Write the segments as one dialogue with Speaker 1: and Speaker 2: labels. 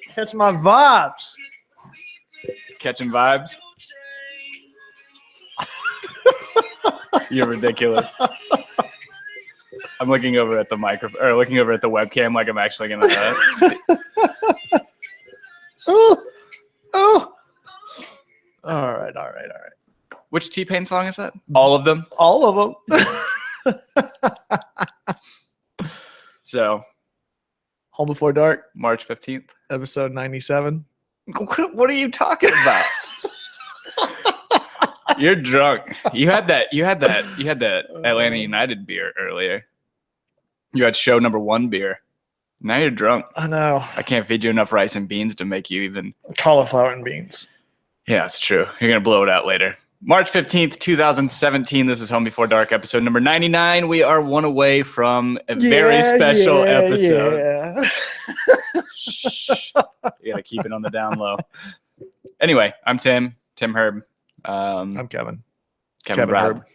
Speaker 1: Catch my vibes.
Speaker 2: Catching vibes. You're ridiculous. I'm looking over at the microphone, or looking over at the webcam like I'm actually gonna.
Speaker 1: Oh. All right.
Speaker 2: Which T-Pain song is that? All of them.
Speaker 1: All of them.
Speaker 2: So,
Speaker 1: Home Before Dark,
Speaker 2: March 15th,
Speaker 1: episode 97.
Speaker 2: What are you talking about? You're drunk. You had that Atlanta United beer earlier. You had show number 1 beer. Now you're drunk.
Speaker 1: I know.
Speaker 2: I can't feed you enough rice and beans to make you even.
Speaker 1: Cauliflower and beans.
Speaker 2: Yeah, it's true. You're going to blow it out later. March 15th, 2017. This is Home Before Dark, episode number 99. We are one away from a very special episode.
Speaker 1: Yeah.
Speaker 2: Shh. You got to keep it on the down low. Anyway, I'm Tim Herb.
Speaker 1: I'm Kevin
Speaker 2: Herb.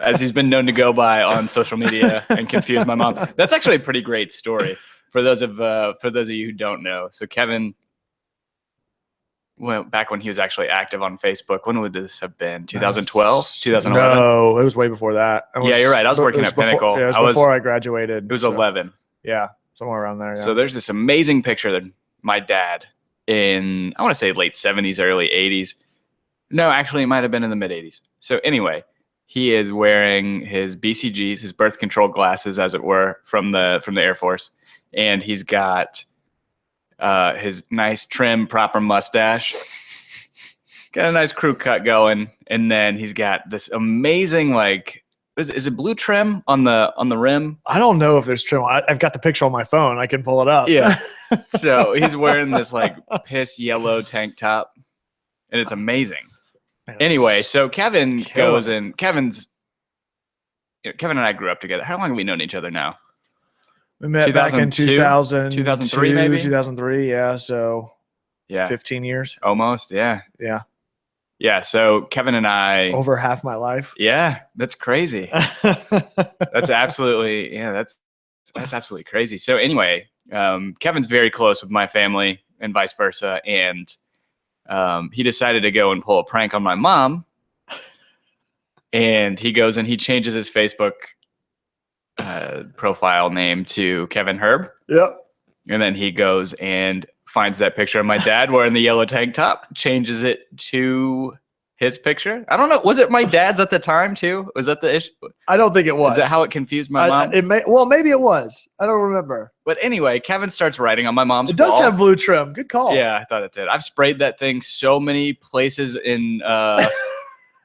Speaker 2: As he's been known to go by on social media and confuse my mom. That's actually a pretty great story for those of you who don't know. So Kevin, well, back when he was actually active on Facebook, when would this have been? 2012, 2011?
Speaker 1: No, it was way before that.
Speaker 2: Yeah, you're right. I was working at Pinnacle.
Speaker 1: It was before I graduated.
Speaker 2: It was 11.
Speaker 1: Yeah, somewhere around there. Yeah.
Speaker 2: So there's this amazing picture that my dad in, I want to say late 70s, early 80s. No, actually, it might have been in the mid 80s. So anyway, he is wearing his BCGs, his birth control glasses, as it were, from the Air Force, and he's got his nice trim, proper mustache, got a nice crew cut going, and then he's got this amazing is it blue trim on the rim?
Speaker 1: I don't know if there's trim. I've got the picture on my phone. I can pull it up.
Speaker 2: Yeah. So he's wearing this piss yellow tank top, and it's amazing. Anyway, so Kevin goes and Kevin and I grew up together. How long have we known each other now?
Speaker 1: We met back in 2000,
Speaker 2: 2003, maybe
Speaker 1: 2003. Yeah, so 15 years
Speaker 2: almost. Yeah. So Kevin and I,
Speaker 1: over half my life.
Speaker 2: Yeah, that's crazy. That's absolutely that's absolutely crazy. So anyway, Kevin's very close with my family and vice versa, and he decided to go and pull a prank on my mom, and he goes and he changes his Facebook profile name to Kevin Herb.
Speaker 1: Yep.
Speaker 2: And then he goes and finds that picture of my dad wearing the yellow tank top, changes it to his picture. I don't know. Was it my dad's at the time too? Was that the issue?
Speaker 1: I don't think it was.
Speaker 2: Is that how it confused my mom?
Speaker 1: Maybe it was. I don't remember.
Speaker 2: But anyway, Kevin starts writing on my mom's
Speaker 1: It does
Speaker 2: wall.
Speaker 1: have blue trim. Good call.
Speaker 2: Yeah, I thought it did. I've sprayed that thing so many places in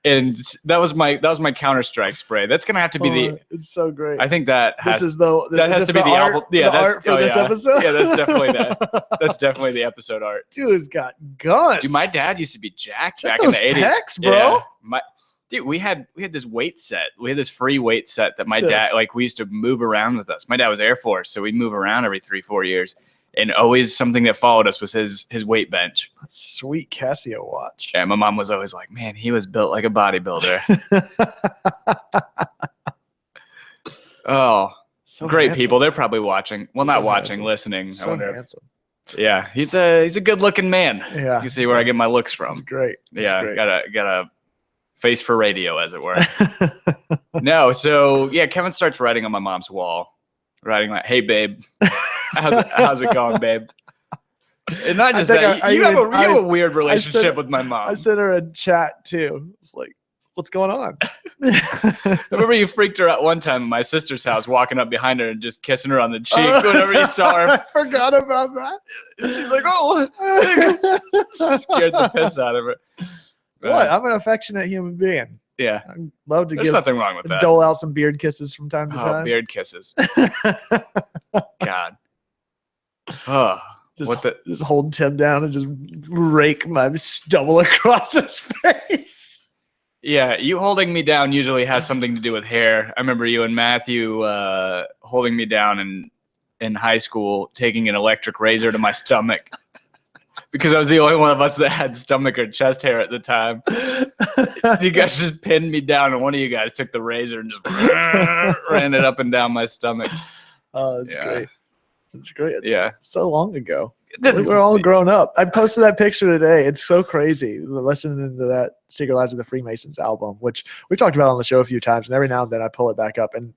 Speaker 2: and that was my Counter-Strike spray. That's gonna have to be
Speaker 1: it's so great.
Speaker 2: I think that has to be the
Speaker 1: art,
Speaker 2: album. Yeah, that's
Speaker 1: art for this episode.
Speaker 2: Yeah, that's definitely the episode art.
Speaker 1: Dude's got guns.
Speaker 2: Dude, my dad used to be jacked
Speaker 1: Check
Speaker 2: back in the
Speaker 1: those
Speaker 2: 80s.
Speaker 1: pecs, bro.
Speaker 2: Yeah, dude, we had this weight set. We had this free weight set that my dad, we used to move around with us. My dad was Air Force, so we'd move around every 3-4 years. And always something that followed us was his weight bench.
Speaker 1: Sweet Casio watch.
Speaker 2: Yeah, my mom was always like, man, he was built like a bodybuilder. Oh, so great handsome. People. They're probably watching. Well, not watching, handsome. Listening.
Speaker 1: So I wonder. Handsome.
Speaker 2: Yeah, he's a good looking man.
Speaker 1: Yeah.
Speaker 2: You can see where I get my looks from.
Speaker 1: That's great.
Speaker 2: That's great. Got a face for radio, as it were. No, so yeah, Kevin starts writing on my mom's wall. Writing like, hey, babe, how's it going, babe? And not just that, you have a weird relationship with my mom.
Speaker 1: I sent her a chat, too. It's like, what's going on?
Speaker 2: I remember you freaked her out one time at my sister's house, walking up behind her and just kissing her on the cheek whenever you saw her.
Speaker 1: I forgot about that.
Speaker 2: And she's like, oh. Scared the piss out of her.
Speaker 1: What? I'm an affectionate human being.
Speaker 2: Yeah.
Speaker 1: I'd love to
Speaker 2: There's nothing wrong with that.
Speaker 1: Dole out some beard kisses from time to time.
Speaker 2: Beard kisses. God. Oh.
Speaker 1: Just hold Tim down and just rake my stubble across his face.
Speaker 2: Yeah, you holding me down usually has something to do with hair. I remember you and Matthew holding me down in high school, taking an electric razor to my stomach. Because I was the only one of us that had stomach or chest hair at the time. You guys just pinned me down, and one of you guys took the razor and just ran it up and down my stomach.
Speaker 1: Oh, that's great. It's great. It's
Speaker 2: Yeah.
Speaker 1: so long ago. We're all grown up. I posted that picture today. It's so crazy. Listening to that Secret Lives of the Freemasons album, which we talked about on the show a few times, and every now and then I pull it back up, and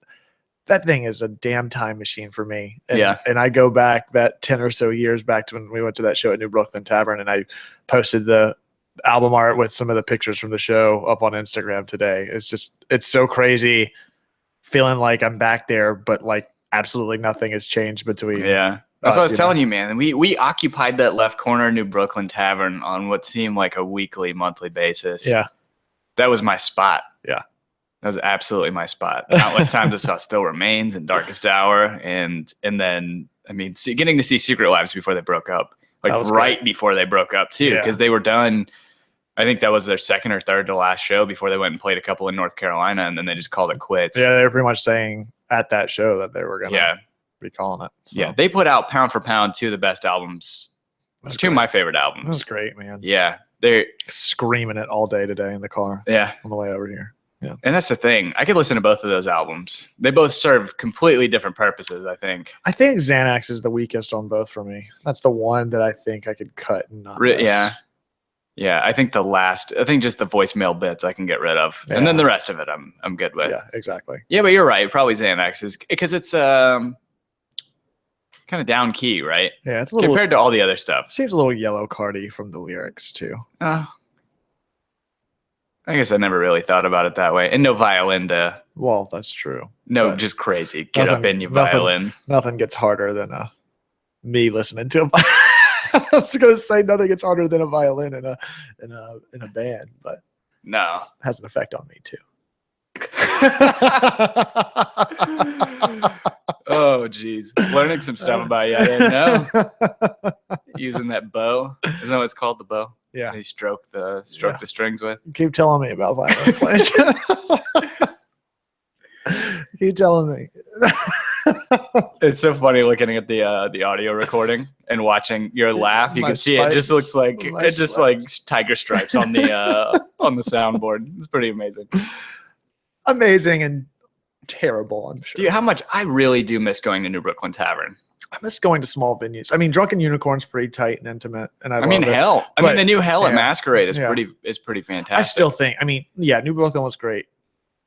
Speaker 1: that thing is a damn time machine for me. And,
Speaker 2: Yeah.
Speaker 1: And I go back that 10 or so years back to when we went to that show at New Brooklyn Tavern, and I posted the album art with some of the pictures from the show up on Instagram today. It's so crazy feeling like I'm back there, but like absolutely nothing has changed between.
Speaker 2: Yeah. That's what I was telling you, man. We occupied that left corner New Brooklyn Tavern on what seemed like a weekly, monthly basis.
Speaker 1: Yeah.
Speaker 2: That was my spot.
Speaker 1: Yeah.
Speaker 2: That was absolutely my spot. Countless times I saw Still Remains and Darkest Hour, and then getting to see Secret Lives before they broke up, like right before they broke up too, because they were done. I think that was their second or third to last show before they went and played a couple in North Carolina, and then they just called it quits.
Speaker 1: Yeah, they were pretty much saying at that show that they were gonna be calling it. So.
Speaker 2: Yeah, they put out pound for pound two of the best albums, two of my favorite albums.
Speaker 1: That was great, man.
Speaker 2: Yeah, they're
Speaker 1: screaming it all day today in the car.
Speaker 2: Yeah,
Speaker 1: on the way over here. Yeah,
Speaker 2: and that's the thing. I could listen to both of those albums. They both serve completely different purposes, I think.
Speaker 1: I think Xanax is the weakest on both for me. That's the one that I think I could cut and not miss.
Speaker 2: Yeah, I think just the voicemail bits I can get rid of, and then the rest of it I'm good with.
Speaker 1: Yeah, exactly.
Speaker 2: Yeah, but you're right. Probably Xanax is because it's kind of down key, right?
Speaker 1: Yeah, it's a little
Speaker 2: compared to all the other stuff.
Speaker 1: Seems a little yellow cardy from the lyrics too.
Speaker 2: I guess I never really thought about it that way. And no violin to.
Speaker 1: Well, that's true.
Speaker 2: No, just crazy. Get up in your violin.
Speaker 1: Nothing gets harder than me listening to a violin. I was going to say nothing gets harder than a violin in a band, but
Speaker 2: no,
Speaker 1: it has an effect on me too.
Speaker 2: Oh, geez. Learning some stuff about you I didn't know. Using that bow. Isn't that what it's called, the bow?
Speaker 1: Yeah.
Speaker 2: You stroke the strings with.
Speaker 1: Keep telling me about violin players. Keep telling me.
Speaker 2: It's so funny looking at the audio recording and watching your laugh. You can see it just looks like like tiger stripes on the soundboard. It's pretty amazing.
Speaker 1: Amazing and terrible, I'm sure.
Speaker 2: Dude, how much I really do miss going to New Brooklyn Tavern.
Speaker 1: I miss going to small venues. I mean, Drunken Unicorn's pretty tight and intimate, and I mean,
Speaker 2: Hell. I mean, the new Hell at Masquerade is pretty fantastic.
Speaker 1: I still think. I mean, yeah, New Brooklyn was great.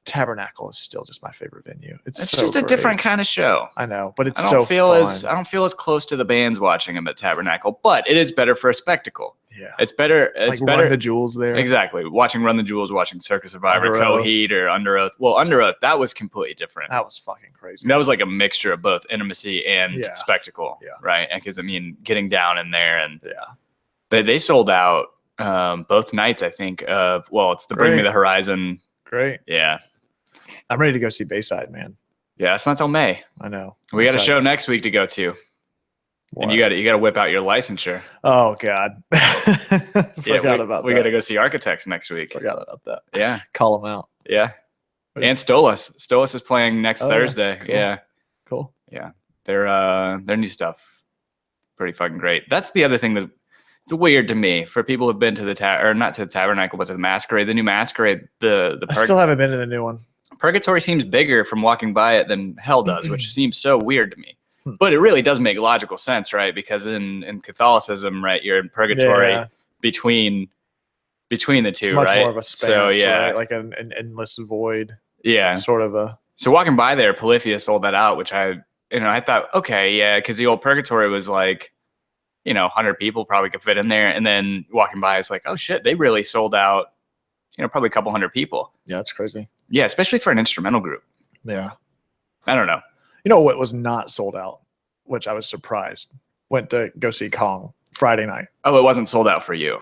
Speaker 1: Tabernacle is still just my favorite venue. It's so
Speaker 2: just a
Speaker 1: great.
Speaker 2: different kind of show.
Speaker 1: I know, but it's
Speaker 2: I don't feel as close to the bands watching them at Tabernacle, but it is better for a spectacle.
Speaker 1: Yeah,
Speaker 2: it's better. It's better.
Speaker 1: Run the Jewels there.
Speaker 2: Exactly. Watching Run the Jewels, watching Circus Survivor, Coheed, or Under Oath. Well, Under Oath, that was completely different.
Speaker 1: That was fucking crazy.
Speaker 2: That was like a mixture of both intimacy and spectacle.
Speaker 1: Yeah.
Speaker 2: Right. Because I mean, getting down in there and they sold out both nights. I think it's the Bring Me the Horizon.
Speaker 1: Great.
Speaker 2: Yeah.
Speaker 1: I'm ready to go see Bayside, man.
Speaker 2: Yeah, it's not till May.
Speaker 1: I know.
Speaker 2: We got a show next week to go to. What? And you got to whip out your licensure.
Speaker 1: Oh God, forgot about that.
Speaker 2: We got to go see Architects next week.
Speaker 1: Forgot about that.
Speaker 2: Yeah,
Speaker 1: call them out.
Speaker 2: Yeah, and Stolas. Stolas is playing next Thursday.
Speaker 1: Cool.
Speaker 2: Yeah,
Speaker 1: cool.
Speaker 2: Yeah, their new stuff, pretty fucking great. That's the other thing that it's weird to me for people who've been to not to the Tabernacle, but to the Masquerade. The new Masquerade. I
Speaker 1: still haven't been to the new one.
Speaker 2: Purgatory seems bigger from walking by it than Hell does, which seems so weird to me. But it really does make logical sense, right? Because in Catholicism, right, you're in purgatory between the two,
Speaker 1: it's much
Speaker 2: right?
Speaker 1: more of a span, right? Like an endless void.
Speaker 2: Yeah,
Speaker 1: sort of a.
Speaker 2: So walking by there, Polyphia sold that out, which I thought, okay, yeah, because the old purgatory was like, 100 people probably could fit in there, and then walking by, it's like, oh shit, they really sold out, probably a couple hundred people.
Speaker 1: Yeah, it's crazy.
Speaker 2: Yeah, especially for an instrumental group.
Speaker 1: Yeah,
Speaker 2: I don't know.
Speaker 1: You know what was not sold out, which I was surprised. Went to go see Kong Friday night.
Speaker 2: Oh, it wasn't sold out for you.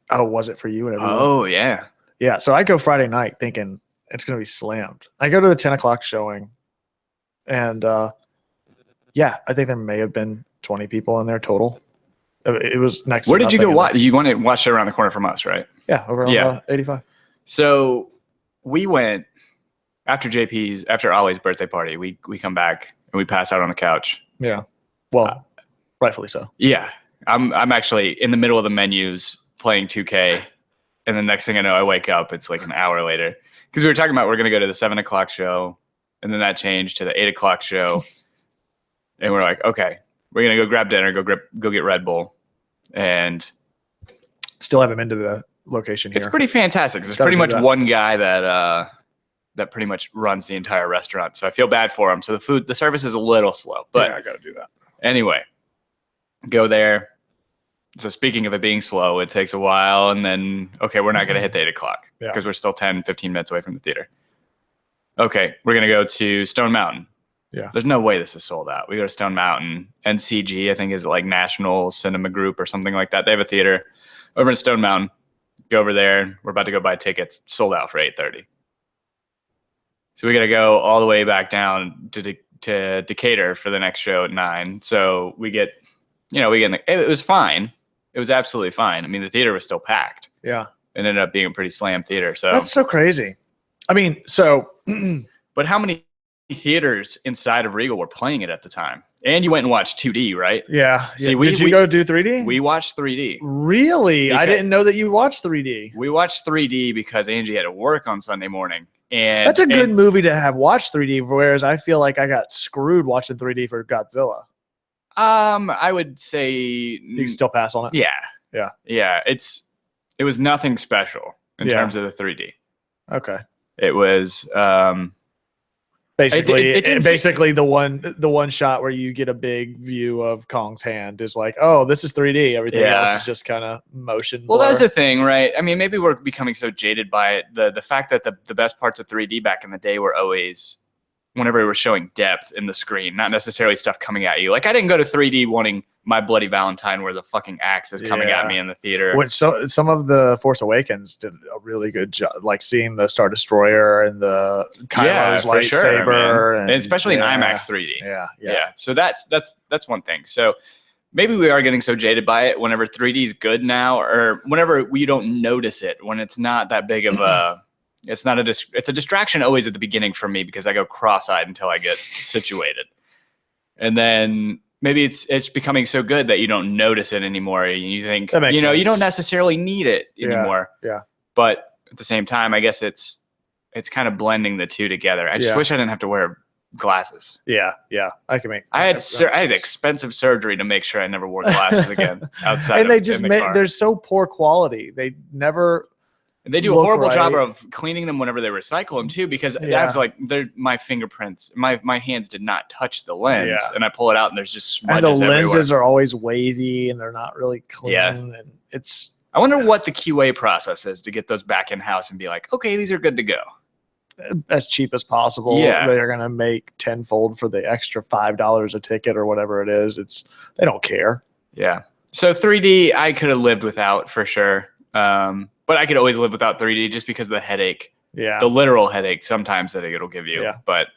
Speaker 1: Oh, was it for you? And everyone?
Speaker 2: Oh, yeah.
Speaker 1: Yeah, so I go Friday night thinking it's going to be slammed. I go to the 10 o'clock showing, and I think there may have been 20 people in there total. It was next.
Speaker 2: Where did you go watch? You went to watch it around the corner from us, right?
Speaker 1: Yeah, over on 85.
Speaker 2: So we went after Ollie's birthday party. We come back and we pass out on the couch.
Speaker 1: Yeah, well, rightfully so.
Speaker 2: Yeah, I'm actually in the middle of the menus playing 2K, and the next thing I know, I wake up. It's like an hour later because we were talking about we're gonna go to the 7 o'clock show, and then that changed to the 8 o'clock show, and we're like, okay, we're gonna go grab dinner, go get Red Bull, and
Speaker 1: Still haven't been to the location here.
Speaker 2: it's pretty fantastic. There's
Speaker 1: Gotta
Speaker 2: pretty
Speaker 1: do
Speaker 2: much
Speaker 1: that.
Speaker 2: one guy that pretty much runs the entire restaurant. So I feel bad for him. So the service is a little slow, but
Speaker 1: yeah, I got to do that.
Speaker 2: anyway, go there. So speaking of it being slow, it takes a while, and then okay, we're not gonna hit the 8 o'clock
Speaker 1: Yeah.
Speaker 2: because we're still 10, 15 minutes away from the theater. Okay, we're gonna go to Stone Mountain.
Speaker 1: Yeah.
Speaker 2: There's no way this is sold out. We go to Stone Mountain. NCG, I think, is like National Cinema Group or something like that. They have a theater over in Stone Mountain. Go over there. We're about to go buy tickets. Sold out for 8:30. So we got to go all the way back down to Decatur for the next show at 9. So we get, it was fine. It was absolutely fine. I mean, the theater was still packed.
Speaker 1: Yeah.
Speaker 2: It ended up being a pretty slammed theater. So
Speaker 1: That's so crazy. I mean, so
Speaker 2: but how many theaters inside of Regal were playing it at the time? And you went and watched 2D, right?
Speaker 1: yeah.
Speaker 2: See,
Speaker 1: Did you go do 3D?
Speaker 2: We watched 3D.
Speaker 1: Really? I
Speaker 2: Because-
Speaker 1: didn't know that you watched 3D.
Speaker 2: We watched 3D because Angie had to work on Sunday morning. And
Speaker 1: That's a good movie to have watched 3D, whereas I feel like I got screwed watching 3D for Godzilla.
Speaker 2: I would say
Speaker 1: You can still pass on it.
Speaker 2: yeah.
Speaker 1: Yeah.
Speaker 2: Yeah. It was nothing special in
Speaker 1: Yeah.
Speaker 2: terms of the 3D.
Speaker 1: Okay.
Speaker 2: It was
Speaker 1: Basically,
Speaker 2: it didn't
Speaker 1: basically the one shot where you get a big view of Kong's hand is like, oh, this is 3D. Everything else
Speaker 2: Yeah.
Speaker 1: is just kind of motion.
Speaker 2: well,
Speaker 1: blur.
Speaker 2: that's the thing, right? I mean, maybe we're becoming so jaded by it. The fact that the best parts of 3D back in the day were always whenever we were showing depth in the screen, not necessarily stuff coming at you. Like I didn't go to 3D wanting My Bloody Valentine where the fucking axe is coming
Speaker 1: Yeah.
Speaker 2: at me in the theater.
Speaker 1: Which some of the Force Awakens did a really good job, like seeing the Star Destroyer and the Kylo's
Speaker 2: for sure,
Speaker 1: lightsaber,
Speaker 2: man. And especially in IMAX 3D.
Speaker 1: Yeah,
Speaker 2: Yeah. So that's one thing. So maybe we are getting so jaded by it whenever 3D is good now, or whenever we don't notice it, when it's not that big of a, it's a distraction always at the beginning for me because I go cross-eyed until I get situated. And then maybe it's becoming so good that you don't notice it anymore. You think,
Speaker 1: That makes
Speaker 2: you
Speaker 1: sense.
Speaker 2: don't necessarily need it
Speaker 1: Yeah,
Speaker 2: anymore.
Speaker 1: yeah.
Speaker 2: But at the same time, I guess it's kind of blending the two together. I just
Speaker 1: Yeah.
Speaker 2: wish I didn't have to wear glasses.
Speaker 1: Yeah. I can make.
Speaker 2: I had
Speaker 1: that makes sense.
Speaker 2: expensive surgery to make sure I never wore glasses again outside.
Speaker 1: And they
Speaker 2: of,
Speaker 1: just
Speaker 2: in the
Speaker 1: make
Speaker 2: car.
Speaker 1: they're so poor quality. They never.
Speaker 2: And they do a
Speaker 1: look
Speaker 2: horrible job
Speaker 1: right.
Speaker 2: of cleaning them whenever they recycle them too, because
Speaker 1: Yeah.
Speaker 2: I was like, my fingerprints, my hands did not touch the lens,
Speaker 1: Yeah.
Speaker 2: and I pull it out and there's just
Speaker 1: And
Speaker 2: smudges
Speaker 1: the
Speaker 2: everywhere.
Speaker 1: lenses are always wavy and they're not really clean.
Speaker 2: Yeah.
Speaker 1: And it's
Speaker 2: I wonder what the QA process is to get those back in house and be like, okay, these are good to go.
Speaker 1: as cheap as possible.
Speaker 2: Yeah.
Speaker 1: They're gonna make tenfold for the extra $5 a ticket or whatever it is. They don't care.
Speaker 2: Yeah. So 3D, I could have lived without for sure. But I could always live without 3D just because of the headache,
Speaker 1: Yeah.
Speaker 2: the literal headache sometimes that it'll give you.
Speaker 1: Yeah.
Speaker 2: But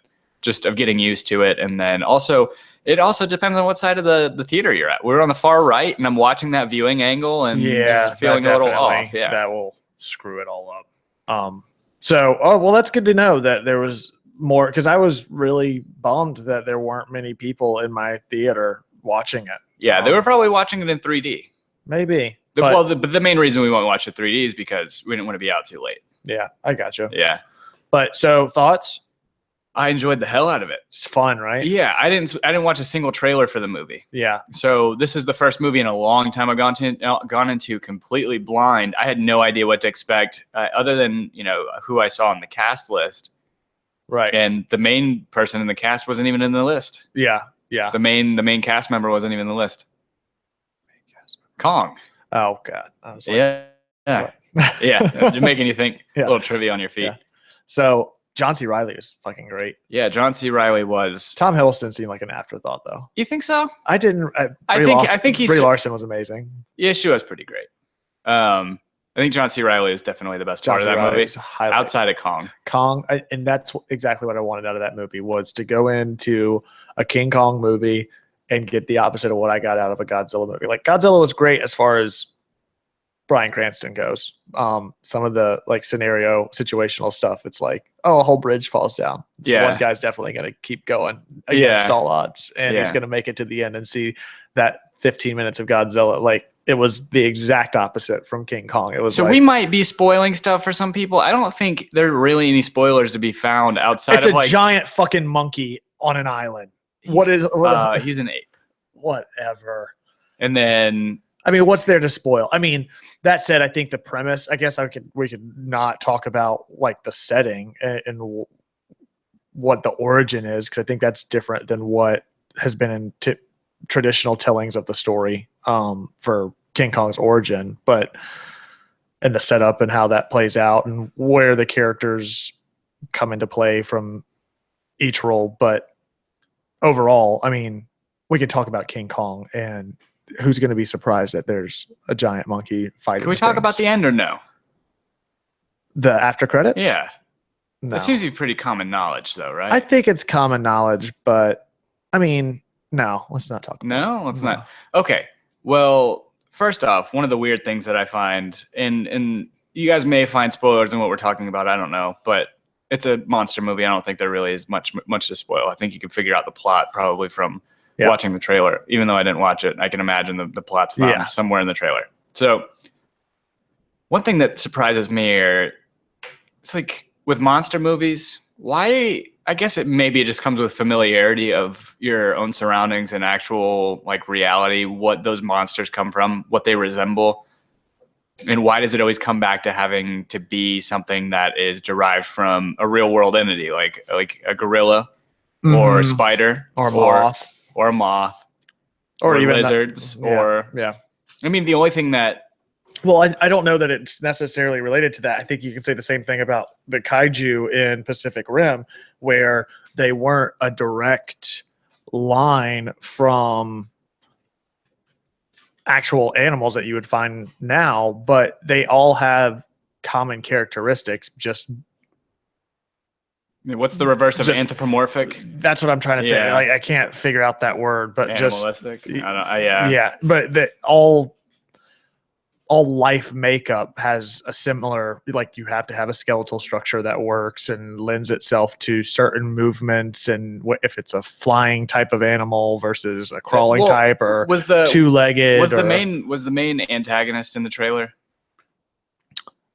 Speaker 2: just of getting used to it. And then also, it also depends on what side of the theater you're at. We're on the far right, and I'm watching that viewing angle and just feeling a little off. Yeah.
Speaker 1: That will screw it all up. That's good to know that there was more, because I was really bummed that there weren't many people in my theater watching it.
Speaker 2: Yeah, they were probably watching it in 3D.
Speaker 1: Maybe. But
Speaker 2: The main reason we won't watch it 3D is because we didn't want to be out too late.
Speaker 1: yeah, I got you.
Speaker 2: Yeah.
Speaker 1: But so thoughts?
Speaker 2: I enjoyed the hell out of it.
Speaker 1: It's fun, right?
Speaker 2: Yeah, I didn't watch a single trailer for the movie.
Speaker 1: Yeah.
Speaker 2: So this is the first movie in a long time I've gone into completely blind. I had no idea what to expect, other than who I saw on the cast list,
Speaker 1: Right.
Speaker 2: and the main person in the cast wasn't even in the list.
Speaker 1: Yeah. Yeah.
Speaker 2: The main cast member wasn't even in the list. Kong.
Speaker 1: Oh God. I was like,
Speaker 2: Yeah. Yeah. You're making you think.
Speaker 1: Yeah.
Speaker 2: A little trivia on your feet.
Speaker 1: Yeah. So John C. Reilly was fucking great.
Speaker 2: Yeah, John C. Reilly was.
Speaker 1: Tom Hiddleston seemed like an afterthought, though.
Speaker 2: You think so?
Speaker 1: I didn't.
Speaker 2: I think he's.
Speaker 1: Brie Larson was amazing.
Speaker 2: Yeah, she was pretty great. I think John C. Reilly is definitely the best part of that movie, outside of Kong.
Speaker 1: And that's exactly what I wanted out of that movie, was to go into a King Kong movie and get the opposite of what I got out of a Godzilla movie. Like, Godzilla was great as far as Bryan Cranston goes. Some of the situational stuff, it's like, oh, a whole bridge falls down. So
Speaker 2: Yeah.
Speaker 1: one guy's definitely going to keep going against all odds, and he's
Speaker 2: Yeah.
Speaker 1: going to make it to the end and see that 15 minutes of Godzilla. Like, it was the exact opposite from King Kong. It was
Speaker 2: So we might be spoiling stuff for some people. I don't think there are really any spoilers to be found outside
Speaker 1: it's
Speaker 2: of
Speaker 1: a giant fucking monkey on an island.
Speaker 2: He's
Speaker 1: What
Speaker 2: he's an ape.
Speaker 1: whatever.
Speaker 2: And then
Speaker 1: I mean, what's there to spoil? I mean, that said, I think the premise, I guess we could not talk about like the setting and what the origin is, because I think that's different than what has been in traditional tellings of the story for King Kong's origin, but and the setup and how that plays out and where the characters come into play from each role. But overall, I mean, we could talk about King Kong, and who's going to be surprised that there's a giant monkey fighting?
Speaker 2: can we talk about the end or no?
Speaker 1: The after credits?
Speaker 2: Yeah.
Speaker 1: No.
Speaker 2: That seems to be pretty common knowledge, though, right?
Speaker 1: I think it's common knowledge, but I mean, no, let's not talk about
Speaker 2: No, let's not. Okay. Well, first off, one of the weird things that I find, and you guys may find spoilers in what we're talking about, I don't know, but it's a monster movie. I don't think there really is much to spoil. I think you can figure out the plot probably from watching the trailer. Even though I didn't watch it, I can imagine the plot's found somewhere in the trailer. So one thing that surprises me it's like with monster movies, why, I guess maybe it just comes with familiarity of your own surroundings and actual like reality, what those monsters come from, what they resemble. And why does it always come back to having to be something that is derived from a real world entity, like a gorilla or a spider
Speaker 1: or a moth
Speaker 2: or a moth
Speaker 1: or even
Speaker 2: lizards I mean, the only thing that,
Speaker 1: well, I don't know that it's necessarily related to that. I think you can say the same thing about the kaiju in Pacific Rim, where they weren't a direct line from actual animals that you would find now, but they all have common characteristics. Just
Speaker 2: what's the reverse of anthropomorphic?
Speaker 1: That's what I'm trying to think. Like, I can't figure out that word, but
Speaker 2: animalistic.
Speaker 1: But all life makeup has a similar, like you have to have a skeletal structure that works and lends itself to certain movements, and if it's a flying type of animal versus a crawling type, or
Speaker 2: was the
Speaker 1: two-legged.
Speaker 2: Was the main antagonist in the trailer?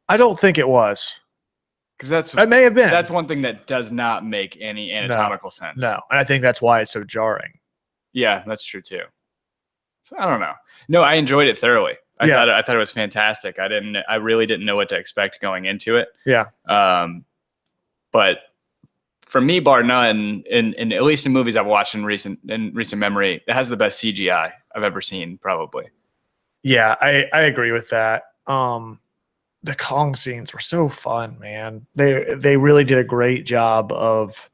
Speaker 1: I don't think it was.
Speaker 2: Because
Speaker 1: it may have been.
Speaker 2: That's one thing that does not make any anatomical sense.
Speaker 1: No, and I think that's why it's so jarring.
Speaker 2: Yeah, that's true too. So I don't know. No, I enjoyed it thoroughly. I thought it was fantastic. I really didn't know what to expect going into it.
Speaker 1: Yeah.
Speaker 2: But for me, bar none, in at least in movies I've watched in recent memory, it has the best CGI I've ever seen, probably.
Speaker 1: Yeah, I agree with that. The Kong scenes were so fun, man. They really did a great job of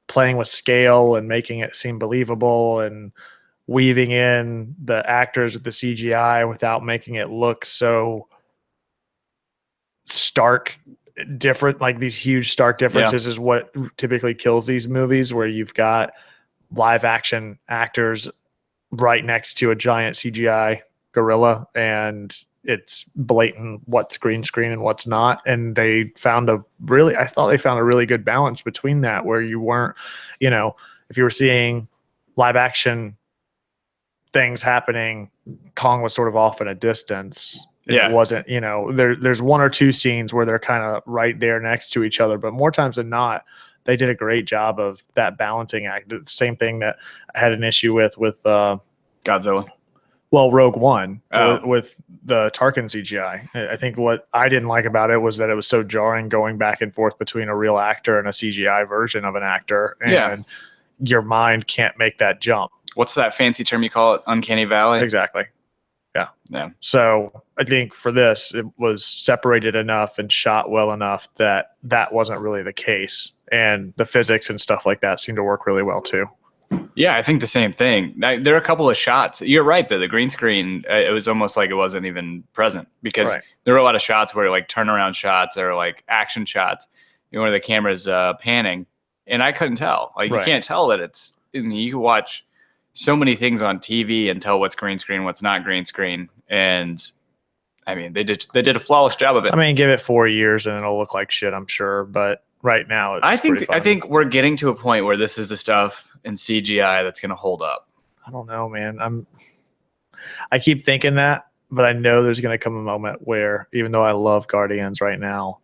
Speaker 1: playing with scale and making it seem believable, and weaving in the actors with the CGI without making it look so stark different. Like these huge stark differences is what typically kills these movies, where you've got live action actors right next to a giant CGI gorilla, and it's blatant what's green screen and what's not. And I thought they found a really good balance between that, where you weren't, if you were seeing live action things happening, Kong was sort of off in a distance. It wasn't, there's one or two scenes where they're kind of right there next to each other, but more times than not, they did a great job of that balancing act. The same thing that I had an issue with
Speaker 2: Godzilla.
Speaker 1: Well, Rogue One with the Tarkin CGI. I think what I didn't like about it was that it was so jarring, going back and forth between a real actor and a CGI version of an actor, and your mind can't make that jump.
Speaker 2: What's that fancy term you call it? Uncanny Valley?
Speaker 1: Exactly. Yeah. So I think for this, it was separated enough and shot well enough that wasn't really the case. And the physics and stuff like that seemed to work really well too.
Speaker 2: Yeah, I think the same thing. There are a couple of shots. You're right, though. The green screen, it was almost like it wasn't even present, because there were a lot of shots where like turnaround shots or like action shots, where the camera's panning. And I couldn't tell. Like, you can't tell that it's, you can watch so many things on TV and tell what's green screen, what's not green screen. And I mean, they did a flawless job of it.
Speaker 1: I mean, give it 4 years and it'll look like shit, I'm sure. But right now, it's
Speaker 2: I think we're getting to a point where this is the stuff in CGI that's going to hold up.
Speaker 1: I don't know, man. I keep thinking that, but I know there's going to come a moment where, even though I love Guardians right now,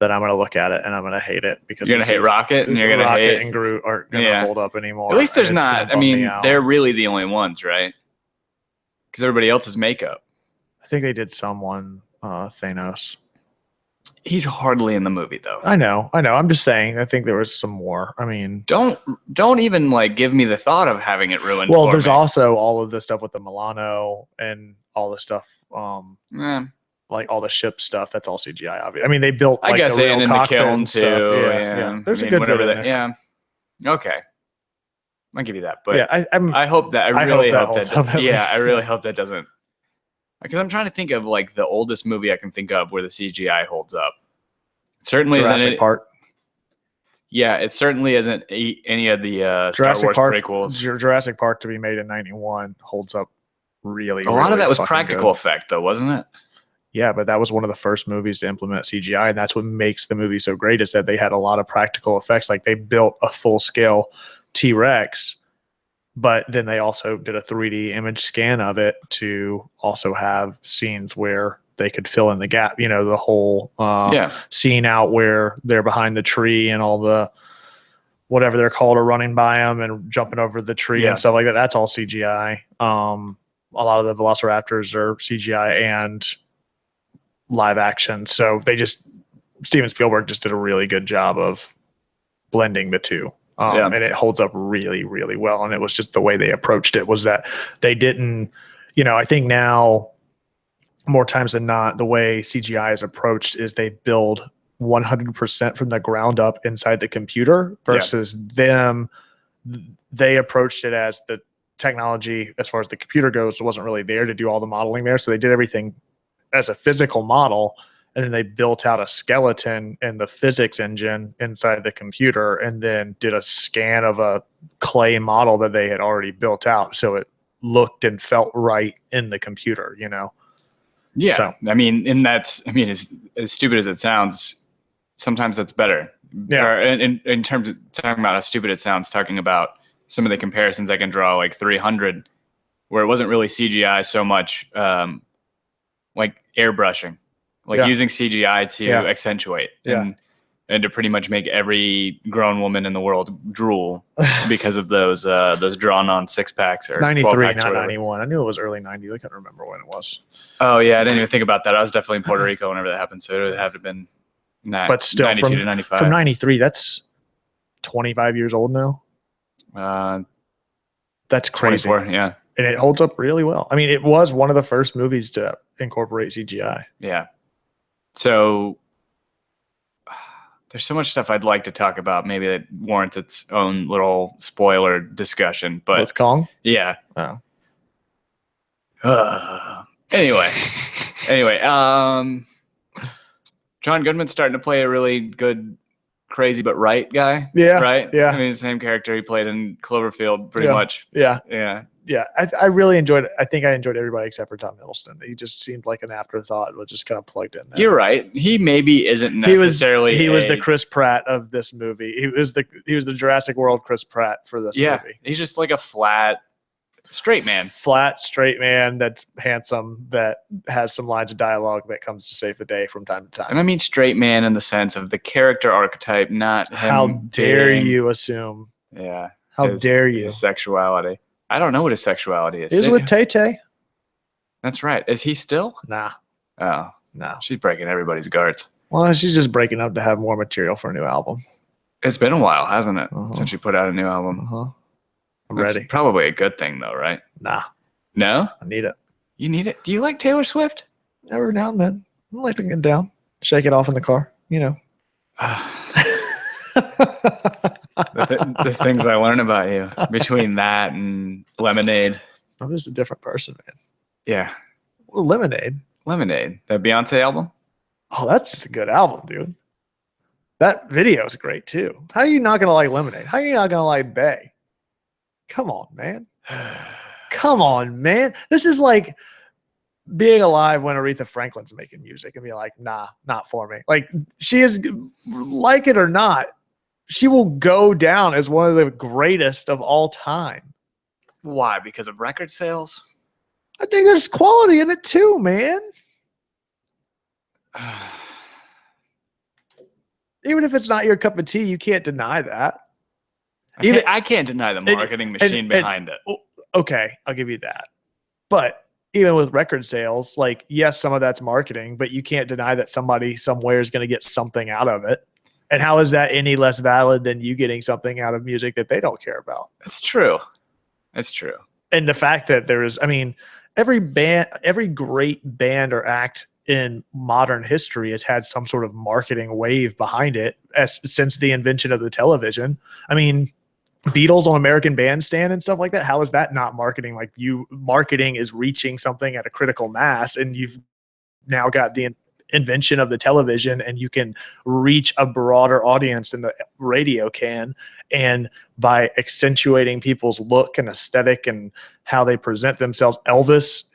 Speaker 1: that I'm going to look at it and I'm going to hate it because
Speaker 2: You're gonna hate Rocket, and you're gonna
Speaker 1: Rocket
Speaker 2: hate.
Speaker 1: and Groot aren't going to
Speaker 2: Yeah.
Speaker 1: hold up anymore.
Speaker 2: At least there's
Speaker 1: and it's gonna
Speaker 2: not. I
Speaker 1: bum me
Speaker 2: mean,
Speaker 1: out.
Speaker 2: they're really the only ones, right? Because everybody else is makeup.
Speaker 1: I think they did someone Thanos.
Speaker 2: He's hardly in the movie though.
Speaker 1: I know. I'm just saying. I think there was some more. I mean,
Speaker 2: Don't even like give me the thought of having it ruined.
Speaker 1: well,
Speaker 2: for
Speaker 1: there's
Speaker 2: me.
Speaker 1: also all of the stuff with the Milano and all the stuff.
Speaker 2: Eh,
Speaker 1: Like all the ship stuff, that's all CGI. Obviously, I mean they built
Speaker 2: I
Speaker 1: like
Speaker 2: guess
Speaker 1: the real
Speaker 2: and in the
Speaker 1: cockpit
Speaker 2: kiln
Speaker 1: and
Speaker 2: too.
Speaker 1: stuff.
Speaker 2: Yeah.
Speaker 1: There's
Speaker 2: I
Speaker 1: a
Speaker 2: mean,
Speaker 1: good bit in there.
Speaker 2: Yeah. Okay. I'll give you that. But
Speaker 1: yeah,
Speaker 2: I hope that. I
Speaker 1: I
Speaker 2: really
Speaker 1: hope that
Speaker 2: hope that.
Speaker 1: holds up at
Speaker 2: Yeah,
Speaker 1: least.
Speaker 2: I really hope that doesn't. Because I'm trying to think of like the oldest movie I can think of where the CGI holds up. It certainly isn't.
Speaker 1: Jurassic Park.
Speaker 2: Yeah, it certainly isn't any of the Star
Speaker 1: Jurassic
Speaker 2: Wars
Speaker 1: Park
Speaker 2: prequels.
Speaker 1: Jurassic Park to be made in '91 holds up really.
Speaker 2: A lot of
Speaker 1: really
Speaker 2: that was
Speaker 1: fucking
Speaker 2: practical
Speaker 1: good.
Speaker 2: effect, though, wasn't it?
Speaker 1: Yeah, but that was one of the first movies to implement CGI, and that's what makes the movie so great. Is that they had a lot of practical effects. Like they built a full scale T-Rex, but then they also did a 3D image scan of it to also have scenes where they could fill in the gap. You know, the whole
Speaker 2: Yeah.
Speaker 1: scene out where they're behind the tree and all the whatever they're called are running by them and jumping over the tree
Speaker 2: Yeah.
Speaker 1: and stuff like that. That's all CGI. A lot of the Velociraptors are CGI and live action. So Steven Spielberg just did a really good job of blending the two.
Speaker 2: Yeah.
Speaker 1: And it holds up really, really well. And it was just the way they approached it was that they didn't, I think now more times than not, the way CGI is approached is they build 100% from the ground up inside the computer versus they approached it as the technology, as far as the computer goes, wasn't really there to do all the modeling there. So they did everything as a physical model, and then they built out a skeleton in the physics engine inside the computer and then did a scan of a clay model that they had already built out. So it looked and felt right in the computer,
Speaker 2: Yeah.
Speaker 1: So-
Speaker 2: I mean, as stupid as it sounds, sometimes that's better.
Speaker 1: Yeah.
Speaker 2: Or in terms of talking about how stupid it sounds, talking about some of the comparisons I can draw, like 300, where it wasn't really CGI so much, like airbrushing, like using CGI to accentuate and to pretty much make every grown woman in the world drool because of those drawn on 6-packs or
Speaker 1: 93,
Speaker 2: 12-packs or
Speaker 1: not
Speaker 2: whatever.
Speaker 1: 91. I knew it was early 90s. I couldn't remember when it was.
Speaker 2: Oh yeah, I didn't even think about that. I was definitely in Puerto Rico whenever that happened, so it would have to have been
Speaker 1: But still,
Speaker 2: 92 to 95.
Speaker 1: From 93, that's 25 years old now. That's crazy.
Speaker 2: 24, yeah.
Speaker 1: And it holds up really well. I mean, it was one of the first movies to incorporate CGI.
Speaker 2: Yeah. So there's so much stuff I'd like to talk about. Maybe that warrants its own little spoiler discussion. But
Speaker 1: With Kong?
Speaker 2: yeah.
Speaker 1: Oh.
Speaker 2: Anyway. John Goodman's starting to play a really good, crazy but right guy.
Speaker 1: Yeah.
Speaker 2: Right?
Speaker 1: Yeah.
Speaker 2: I mean, the same character he played in Cloverfield pretty much.
Speaker 1: Yeah.
Speaker 2: Yeah.
Speaker 1: Yeah. I really enjoyed it. I think I enjoyed everybody except for Tom Hiddleston. He just seemed like an afterthought. Was just kind of plugged in there.
Speaker 2: You're right. He maybe isn't necessarily.
Speaker 1: He was the Chris Pratt of this movie. He was the Jurassic World Chris Pratt for this movie.
Speaker 2: He's just like a flat, straight man.
Speaker 1: Flat, straight man that's handsome, that has some lines of dialogue that comes to save the day from time to time.
Speaker 2: And I mean straight man in the sense of the character archetype, not him.
Speaker 1: How dare
Speaker 2: being-
Speaker 1: you assume?
Speaker 2: Yeah.
Speaker 1: How
Speaker 2: his-
Speaker 1: dare you?
Speaker 2: His sexuality. I don't know what his sexuality is.
Speaker 1: He's
Speaker 2: Did-
Speaker 1: with Tay Tay.
Speaker 2: That's right. Is he still?
Speaker 1: Nah,
Speaker 2: Oh,
Speaker 1: no.
Speaker 2: she's breaking everybody's guards.
Speaker 1: Well, she's just breaking up to have more material for a new album.
Speaker 2: It's been a while, hasn't it,
Speaker 1: Uh-huh.
Speaker 2: since she put out a new album?
Speaker 1: I'm
Speaker 2: That's
Speaker 1: ready.
Speaker 2: probably a good thing, though, right?
Speaker 1: Nah,
Speaker 2: No?
Speaker 1: I need it.
Speaker 2: You need it? Do you like Taylor Swift?
Speaker 1: Every now and then, I like to get down, shake it off in the car.
Speaker 2: The things I learn about you between that and Lemonade.
Speaker 1: I'm just a different person, man.
Speaker 2: Yeah.
Speaker 1: Well, Lemonade.
Speaker 2: Lemonade, that Beyonce album.
Speaker 1: Oh, that's just a good album, dude. That video is great too. How are you not gonna like Lemonade? How are you not gonna like Bay? Come on, man. Come on, man. This is like being alive when Aretha Franklin's making music and be like, nah, not for me. Like she is, like it or not, she will go down as one of the greatest of all time.
Speaker 2: Why? Because of record sales?
Speaker 1: I think there's quality in it too, man. even if it's not your cup of tea, you can't deny that. Even-
Speaker 2: I can't deny the marketing machine behind it.
Speaker 1: Okay, I'll give you that. But even with record sales, like, yes, some of that's marketing, but you can't deny that somebody somewhere is going to get something out of it. And how is that any less valid than you getting something out of music that they don't care about?
Speaker 2: It's true. It's true.
Speaker 1: And the fact that there is, I mean, every great band or act in modern history has had some sort of marketing wave behind it since the invention of the television. I mean, Beatles on American Bandstand and stuff like that. How is that not marketing? Like, marketing is reaching something at a critical mass, and you've now got the invention of the television, and you can reach a broader audience than the radio can. And by accentuating people's look and aesthetic and how they present themselves, Elvis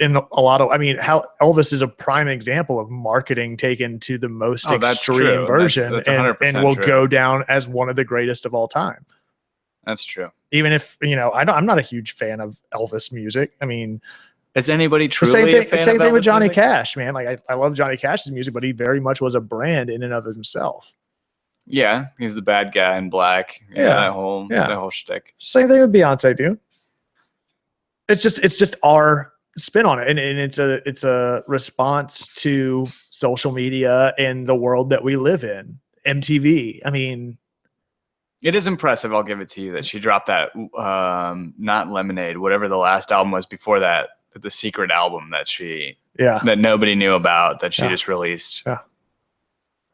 Speaker 1: how Elvis is a prime example of marketing taken to the most extreme version,
Speaker 2: that's
Speaker 1: and will go down as one of the greatest of all time.
Speaker 2: That's true.
Speaker 1: Even if, I'm not a huge fan of Elvis music. I mean,
Speaker 2: is anybody truly
Speaker 1: same thing with Johnny Cash, man? Like, I love Johnny Cash's music, but he very much was a brand in and of himself.
Speaker 2: Yeah, he's the bad guy in black. That whole shtick.
Speaker 1: Same thing with Beyonce, dude. It's just our spin on it, and it's a response to social media and the world that we live in. MTV. I mean,
Speaker 2: it is impressive. I'll give it to you that she dropped that, not Lemonade, whatever the last album was before that, the secret album that nobody knew about, that she just released.
Speaker 1: Yeah.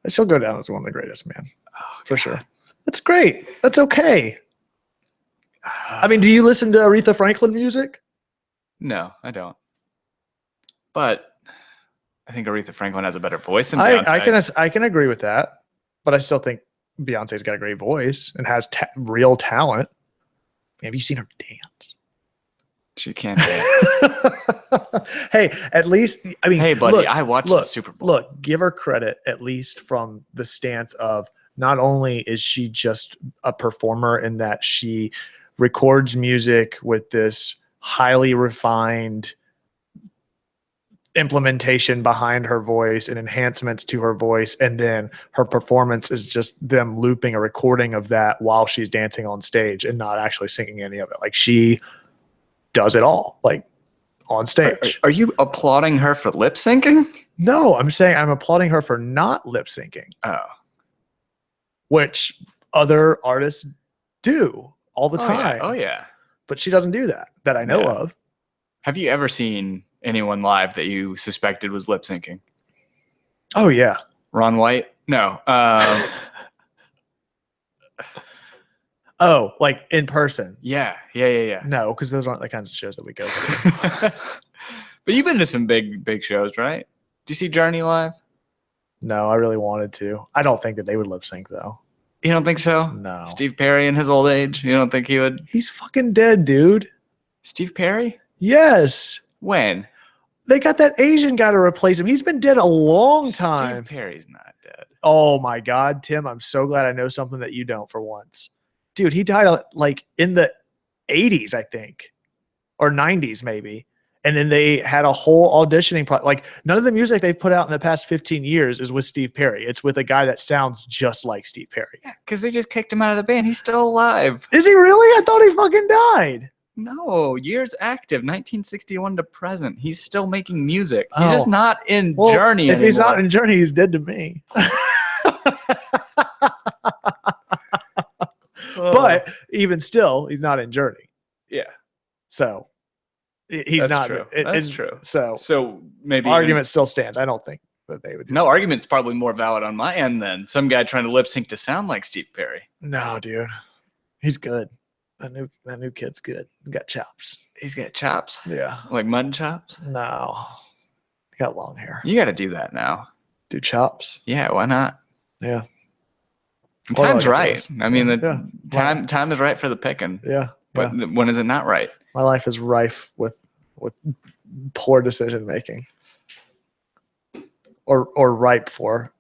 Speaker 1: She'll go down as one of the greatest, man. For sure. That's great. That's okay. I mean, do you listen to Aretha Franklin music?
Speaker 2: No, I but I think Aretha Franklin has a better voice than Beyonce.
Speaker 1: I can agree with that, but I still think Beyonce's got a great voice and has real talent. Have you seen her dance?
Speaker 2: She can't dance.
Speaker 1: Hey, at least, I mean,
Speaker 2: hey, buddy, I watched the Super Bowl.
Speaker 1: Look, give her credit, at least from the stance of, not only is she just a performer in that she records music with this highly refined implementation behind her voice and enhancements to her voice, and then her performance is just them looping a recording of that while she's dancing on stage and not actually singing any of it. Like, she does it all, like, on stage.
Speaker 2: Are you applauding her for lip syncing?
Speaker 1: No, I'm saying I'm applauding her for not lip syncing.
Speaker 2: Oh.
Speaker 1: Which other artists do all the time.
Speaker 2: Oh yeah.
Speaker 1: But she doesn't do that I know of.
Speaker 2: Have you ever seen anyone live that you suspected was lip syncing?
Speaker 1: Oh yeah.
Speaker 2: Ron White? No.
Speaker 1: Oh, like in person?
Speaker 2: Yeah.
Speaker 1: No, because those aren't the kinds of shows that we go to.
Speaker 2: But you've been to some big shows, right? Do you see Journey live?
Speaker 1: No, I really wanted to. I don't think that they would lip sync though.
Speaker 2: You don't think so?
Speaker 1: No.
Speaker 2: Steve Perry in his old age? You don't think he would?
Speaker 1: He's fucking dead, dude.
Speaker 2: Steve Perry?
Speaker 1: Yes.
Speaker 2: When?
Speaker 1: They got that Asian guy to replace him. He's been dead a long time.
Speaker 2: Steve Perry's not dead.
Speaker 1: Oh my God, Tim, I'm so glad I know something that you don't for once. Dude, he died like in the 80s, I think, or 90s maybe. And then they had a whole auditioning like, none of the music they've put out in the past 15 years is with Steve Perry. It's with a guy that sounds just like Steve Perry.
Speaker 2: Yeah, because they just kicked him out of the band. He's still alive.
Speaker 1: Is he really? I thought he fucking died.
Speaker 2: No, years active, 1961 to present. He's still making music. He's just not in Journey
Speaker 1: if
Speaker 2: anymore.
Speaker 1: He's not in Journey, he's dead to me. But even still, he's not in Journey.
Speaker 2: Yeah.
Speaker 1: So he's
Speaker 2: That's
Speaker 1: not.
Speaker 2: True.
Speaker 1: It's
Speaker 2: true.
Speaker 1: So
Speaker 2: maybe
Speaker 1: argument still stands. I don't think that they would do
Speaker 2: no
Speaker 1: that.
Speaker 2: argument's probably more valid on my end than some guy trying to lip sync to sound like Steve Perry.
Speaker 1: No, dude. He's good. That new kid's good. He got chops.
Speaker 2: He's got chops.
Speaker 1: Yeah.
Speaker 2: Like mutton chops?
Speaker 1: No. He got long hair.
Speaker 2: You gotta do that now.
Speaker 1: Do chops?
Speaker 2: Yeah, why not?
Speaker 1: Yeah.
Speaker 2: Time's right. I mean,
Speaker 1: Yeah.
Speaker 2: time is right for the picking.
Speaker 1: Yeah.
Speaker 2: But when is it not right?
Speaker 1: My life is rife with poor decision making. Or ripe for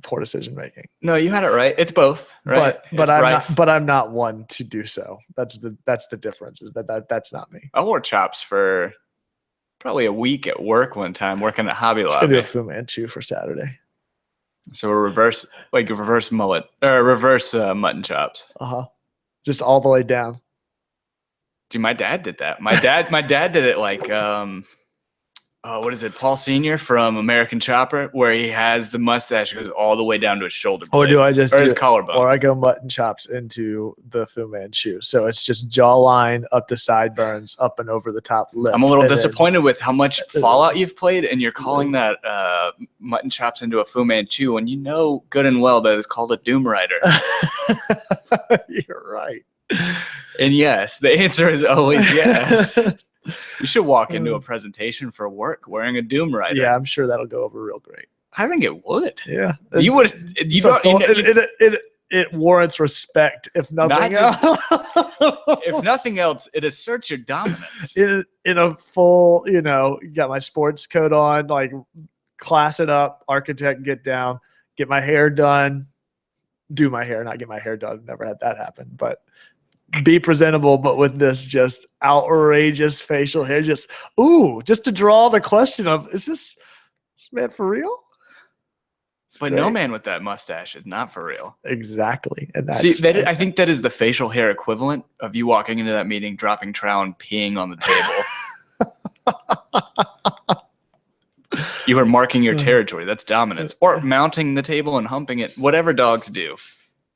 Speaker 1: poor decision making.
Speaker 2: No, you had it right. It's both, right?
Speaker 1: But I'm not one to do so. That's the difference. Is that's not me.
Speaker 2: I wore chops for probably a week at work one time, working at Hobby
Speaker 1: Should
Speaker 2: Lobby.
Speaker 1: do a Fu Manchu for Saturday.
Speaker 2: So a reverse mullet or reverse mutton chops.
Speaker 1: Just all the way down.
Speaker 2: Dude, my dad did that. My dad did it like what is it, Paul Senior from American Chopper, where he has the mustache goes all the way down to his shoulder blades,
Speaker 1: Or do I just
Speaker 2: or
Speaker 1: do
Speaker 2: his
Speaker 1: it-
Speaker 2: collarbone?
Speaker 1: Or I go mutton chops into the Fu Manchu. So it's just jawline up to sideburns, up and over the top lip.
Speaker 2: I'm a little
Speaker 1: and then-
Speaker 2: disappointed with how much Fallout you've played, and you're calling that mutton chops into a Fu Manchu, and you know good and well that it's called a Doom Rider.
Speaker 1: You're right.
Speaker 2: And yes, the answer is always yes. You should walk into a presentation for work wearing a Doom Rider.
Speaker 1: Yeah, I'm sure that'll go over real great.
Speaker 2: I think it would.
Speaker 1: Yeah.
Speaker 2: You would. You
Speaker 1: So
Speaker 2: don't.
Speaker 1: it warrants respect, if nothing
Speaker 2: Not
Speaker 1: else.
Speaker 2: If nothing else, it asserts your dominance.
Speaker 1: in a full, you got my sports coat on, like class it up, architect, get down, get my hair done, do my hair, not get my hair done. Never had that happen, but be presentable, but with this just outrageous facial hair, just to draw the question of, is this man for real? It's
Speaker 2: But no
Speaker 1: great.
Speaker 2: man with that mustache is not for real.
Speaker 1: Exactly. And that's
Speaker 2: See, I think that is the facial hair equivalent of you walking into that meeting, dropping trowel, and peeing on the table. You are marking your territory. That's dominance. Or mounting the table and humping it. Whatever dogs do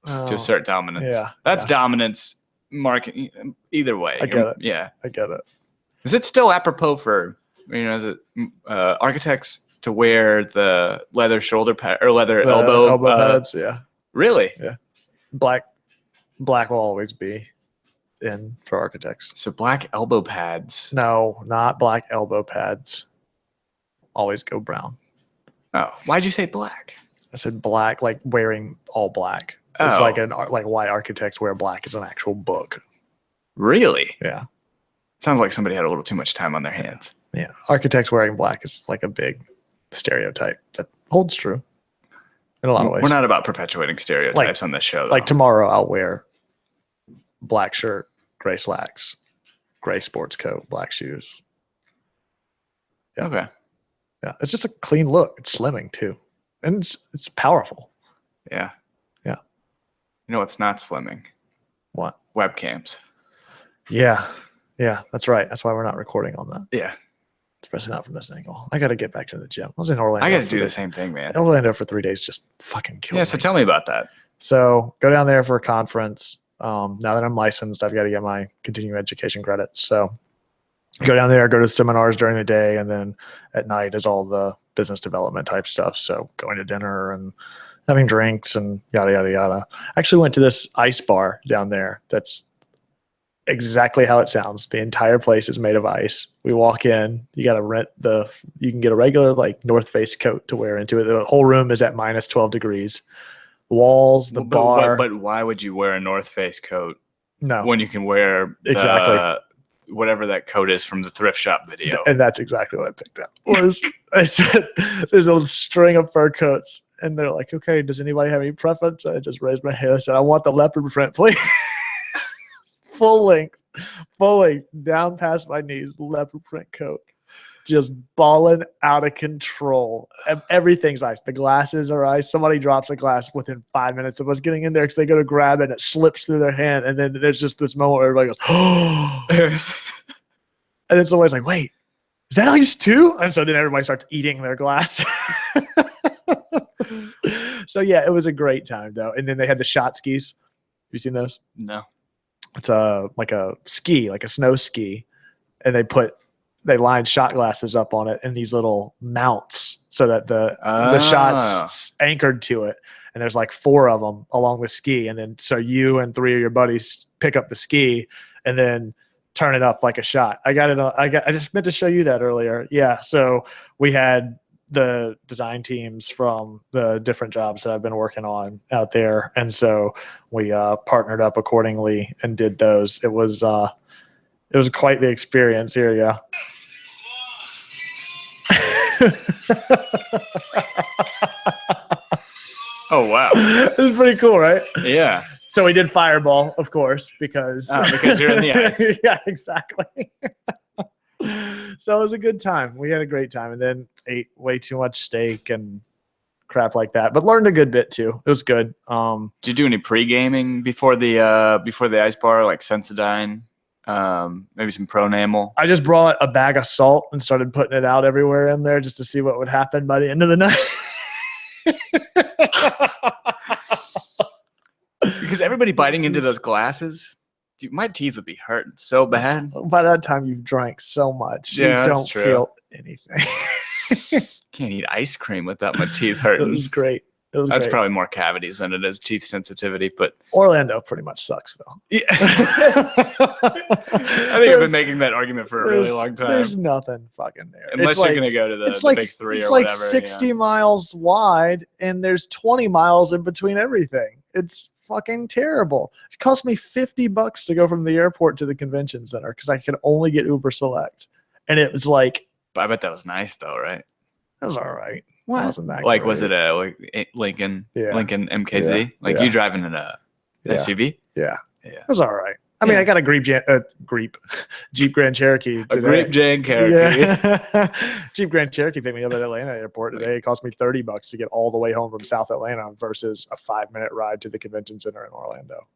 Speaker 2: to assert dominance.
Speaker 1: yeah,
Speaker 2: That's
Speaker 1: yeah.
Speaker 2: dominance. Marking either way.
Speaker 1: I get it.
Speaker 2: Yeah.
Speaker 1: I get it.
Speaker 2: Is it still apropos for is it architects to wear the leather shoulder pad or leather
Speaker 1: The
Speaker 2: elbow
Speaker 1: pads, yeah.
Speaker 2: Really?
Speaker 1: Black will always be in for architects.
Speaker 2: So black elbow pads.
Speaker 1: No, not black elbow pads. Always go brown.
Speaker 2: Oh, why'd you say black?
Speaker 1: I said black, like wearing all black. It's
Speaker 2: Oh.
Speaker 1: like why architects wear black is an actual book.
Speaker 2: Really?
Speaker 1: Yeah.
Speaker 2: Sounds like somebody had a little too much time on their hands.
Speaker 1: Yeah. Architects wearing black is like a big stereotype that holds true in a lot of ways.
Speaker 2: We're not about perpetuating stereotypes on this show, though.
Speaker 1: Like tomorrow I'll wear black shirt, gray slacks, gray sports coat, black shoes. Yeah.
Speaker 2: Okay.
Speaker 1: Yeah. It's just a clean look. It's slimming too. And it's powerful.
Speaker 2: Yeah.
Speaker 1: Yeah.
Speaker 2: You know what's not slimming?
Speaker 1: What?
Speaker 2: Webcams.
Speaker 1: Yeah. Yeah. That's right. That's why we're not recording on that.
Speaker 2: Yeah.
Speaker 1: Especially not from this angle. I got to get back to the gym. I was in Orlando.
Speaker 2: I got to
Speaker 1: for
Speaker 2: do
Speaker 1: the
Speaker 2: the same thing, man.
Speaker 1: Orlando for 3 days just fucking killed
Speaker 2: Yeah,
Speaker 1: me.
Speaker 2: so tell me about that.
Speaker 1: So go down there for a conference. Now that I'm licensed, I've got to get my continuing education credits. So go down there, go to seminars during the day, and then at night is all the business development type stuff. So going to dinner and having drinks and yada, yada, yada. I actually went to this ice bar down there that's exactly how it sounds. The entire place is made of ice. We walk in, you got to you can get a regular like North Face coat to wear into it. The whole room is at minus 12 degrees. Walls, the bar.
Speaker 2: But why would you wear a North Face coat
Speaker 1: No,
Speaker 2: when you can wear
Speaker 1: Exactly.
Speaker 2: whatever that coat is from the thrift shop video?
Speaker 1: and that's exactly what I picked up. I said, there's a string of fur coats, and they're like, okay, does anybody have any preference? I just raised my hand. I said, I want the leopard print, please. full length, down past my knees, leopard print coat. Just balling out of control. Everything's ice. The glasses are ice. Somebody drops a glass within 5 minutes of us getting in there because they go to grab it and it slips through their hand. And then there's just this moment where everybody goes, oh. And it's always like, wait, is that ice too? And so then everybody starts eating their glass. So yeah, it was a great time though. And then they had the shot skis. Have you seen those?
Speaker 2: No.
Speaker 1: It's like a ski, like a snow ski. And they lined shot glasses up on it in these little mounts so that the shots anchored to it. And there's like 4 of them along the ski. And then so you and 3 of your buddies pick up the ski and then turn it up like a shot. I just meant to show you that earlier. Yeah. So we had the design teams from the different jobs that I've been working on out there. And so we partnered up accordingly and did those. It was quite the experience. Here you go.
Speaker 2: Oh, wow.
Speaker 1: It was pretty cool, right?
Speaker 2: Yeah.
Speaker 1: So we did Fireball, of course, because
Speaker 2: you're in the ice.
Speaker 1: Yeah, exactly. So it was a good time. We had a great time, and then ate way too much steak and crap like that. But learned a good bit too. It was good.
Speaker 2: Did you do any pre-gaming before the ice bar, like Sensodyne, maybe some Pronamel?
Speaker 1: I just brought a bag of salt and started putting it out everywhere in there just to see what would happen by the end of the night.
Speaker 2: Because everybody biting into those glasses, dude, my teeth would be hurting so bad.
Speaker 1: By that time, you've drank so much.
Speaker 2: Yeah,
Speaker 1: you
Speaker 2: that's
Speaker 1: don't
Speaker 2: true.
Speaker 1: feel anything.
Speaker 2: Can't eat ice cream without my teeth
Speaker 1: It
Speaker 2: hurting.
Speaker 1: was great. It was
Speaker 2: That's
Speaker 1: great.
Speaker 2: probably more cavities than it is teeth sensitivity, but
Speaker 1: Orlando pretty much sucks, though.
Speaker 2: yeah. I think I've been making that argument for a really long time.
Speaker 1: There's nothing fucking there.
Speaker 2: Unless you're gonna go to the big three
Speaker 1: it's
Speaker 2: or
Speaker 1: like
Speaker 2: whatever.
Speaker 1: 60 miles wide, and there's 20 miles in between everything. It's fucking terrible. It cost me $50 to go from the airport to the convention center because I could only get Uber Select, and it was like,
Speaker 2: I bet that was nice though, right?
Speaker 1: that was all right.
Speaker 2: What?
Speaker 1: Wasn't that
Speaker 2: Like,
Speaker 1: great.
Speaker 2: was it a Lincoln
Speaker 1: Yeah.
Speaker 2: Lincoln MKZ?
Speaker 1: Yeah.
Speaker 2: Like
Speaker 1: Yeah.
Speaker 2: you driving in a
Speaker 1: Yeah.
Speaker 2: SUV?
Speaker 1: Yeah,
Speaker 2: Yeah.
Speaker 1: it was all right. I mean,
Speaker 2: Yeah.
Speaker 1: I got a Jeep Grand Cherokee
Speaker 2: A
Speaker 1: today.
Speaker 2: Grape Jan Cherokee.
Speaker 1: Yeah. Jeep Grand Cherokee picked me up at Atlanta airport today. It cost me $30 to get all the way home from South Atlanta versus a 5-minute ride to the convention center in Orlando.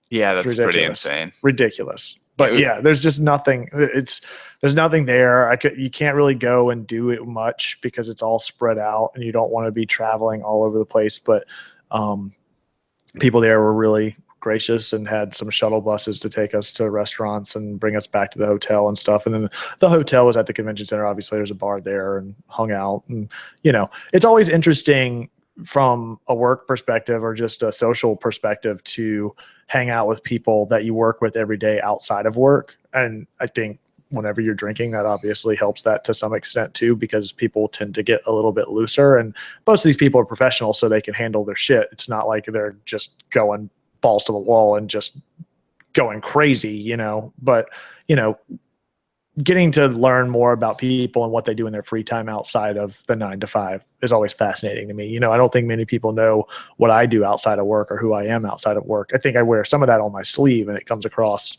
Speaker 2: Yeah, that's pretty
Speaker 1: ridiculous.
Speaker 2: insane.
Speaker 1: Ridiculous. But
Speaker 2: Dude.
Speaker 1: yeah, there's just nothing. There's nothing there. You can't really go and do it much because it's all spread out and you don't want to be traveling all over the place. But people there were really gracious and had some shuttle buses to take us to restaurants and bring us back to the hotel and stuff. And then the hotel was at the convention center. Obviously, there's a bar there and hung out. And, it's always interesting from a work perspective or just a social perspective to hang out with people that you work with every day outside of work. And I think whenever you're drinking, that obviously helps that to some extent too, because people tend to get a little bit looser. And most of these people are professionals, so they can handle their shit. It's not like they're just going balls to the wall and just going crazy, but getting to learn more about people and what they do in their free time outside of the 9 to 5 is always fascinating to me. I don't think many people know what I do outside of work or who I am outside of work. I think I wear some of that on my sleeve and it comes across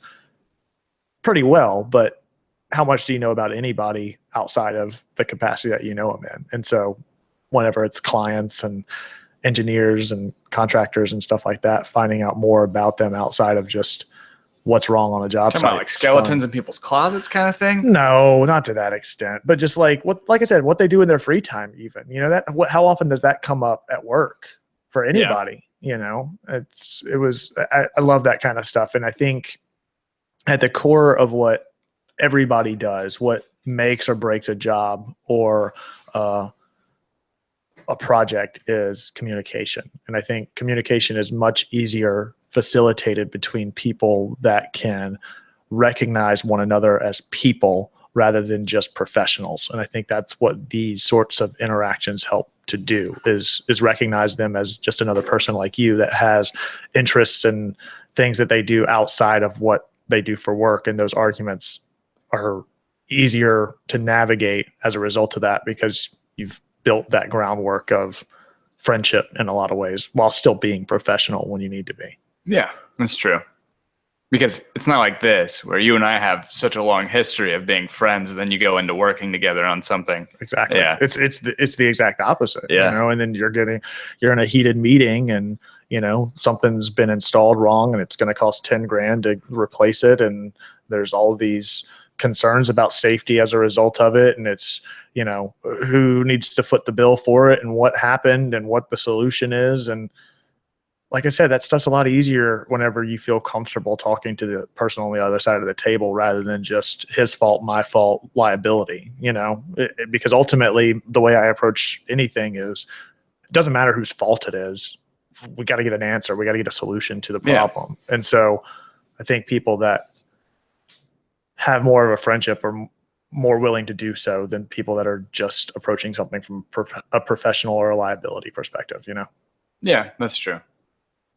Speaker 1: pretty well, but how much do you know about anybody outside of the capacity that you know them in? And so whenever it's clients and engineers and contractors and stuff like that, finding out more about them outside of just what's wrong on a job
Speaker 2: Talking
Speaker 1: site.
Speaker 2: about like skeletons in people's closets kind of thing?
Speaker 1: No, not to that extent, but just like I said, what they do in their free time, even, how often does that come up at work for anybody? I love that kind of stuff. And I think at the core of what everybody does, what makes or breaks a job or a project is communication. And I think communication is much easier facilitated between people that can recognize one another as people rather than just professionals. And I think that's what these sorts of interactions help to do is recognize them as just another person like you that has interests and things that they do outside of what they do for work. And those arguments are easier to navigate as a result of that because you've built that groundwork of friendship in a lot of ways while still being professional when you need to be.
Speaker 2: Yeah, that's true. Because it's not like this, where you and I have such a long history of being friends, and then you go into working together on something.
Speaker 1: Exactly.
Speaker 2: Yeah.
Speaker 1: It's the exact opposite.
Speaker 2: Yeah.
Speaker 1: And then you're in a heated meeting, and something's been installed wrong, and it's going to cost $10,000 to replace it, and there's all these concerns about safety as a result of it, and it's who needs to foot the bill for it, and what happened, and what the solution is, and like I said, that stuff's a lot easier whenever you feel comfortable talking to the person on the other side of the table rather than just his fault, my fault, liability, because ultimately the way I approach anything is it doesn't matter whose fault it is. We got to get an answer. We got to get a solution to the problem. Yeah. And so I think people that have more of a friendship are more willing to do so than people that are just approaching something from a professional or a liability perspective,
Speaker 2: Yeah, that's true.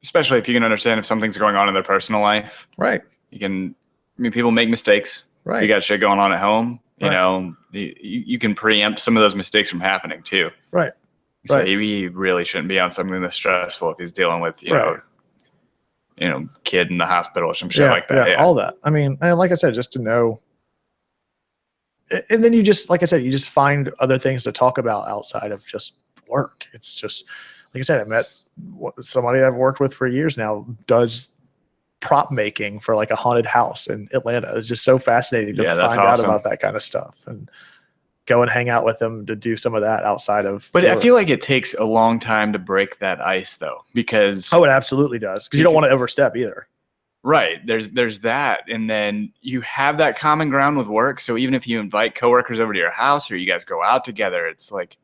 Speaker 2: Especially if you can understand if something's going on in their personal life.
Speaker 1: Right.
Speaker 2: People make mistakes.
Speaker 1: Right.
Speaker 2: You got shit going on at home. You can preempt some of those mistakes from happening too.
Speaker 1: Right.
Speaker 2: So he really shouldn't be on something that's stressful if he's dealing with, kid in the hospital or some shit like that.
Speaker 1: Yeah, all that. I mean, and like I said, just to know. And then you just, like I said, you just find other things to talk about outside of just work. It's just, like I said, I met somebody I've worked with for years now, does prop making for like a haunted house in Atlanta. It's just so fascinating to find out about that kind of stuff and go and hang out with them to do some of that outside of.
Speaker 2: But
Speaker 1: work.
Speaker 2: I feel like it takes a long time to break that ice, though, because
Speaker 1: it absolutely does, because you don't want to overstep either.
Speaker 2: Right. There's that, and then you have that common ground with work. So even if you invite coworkers over to your house or you guys go out together, it's like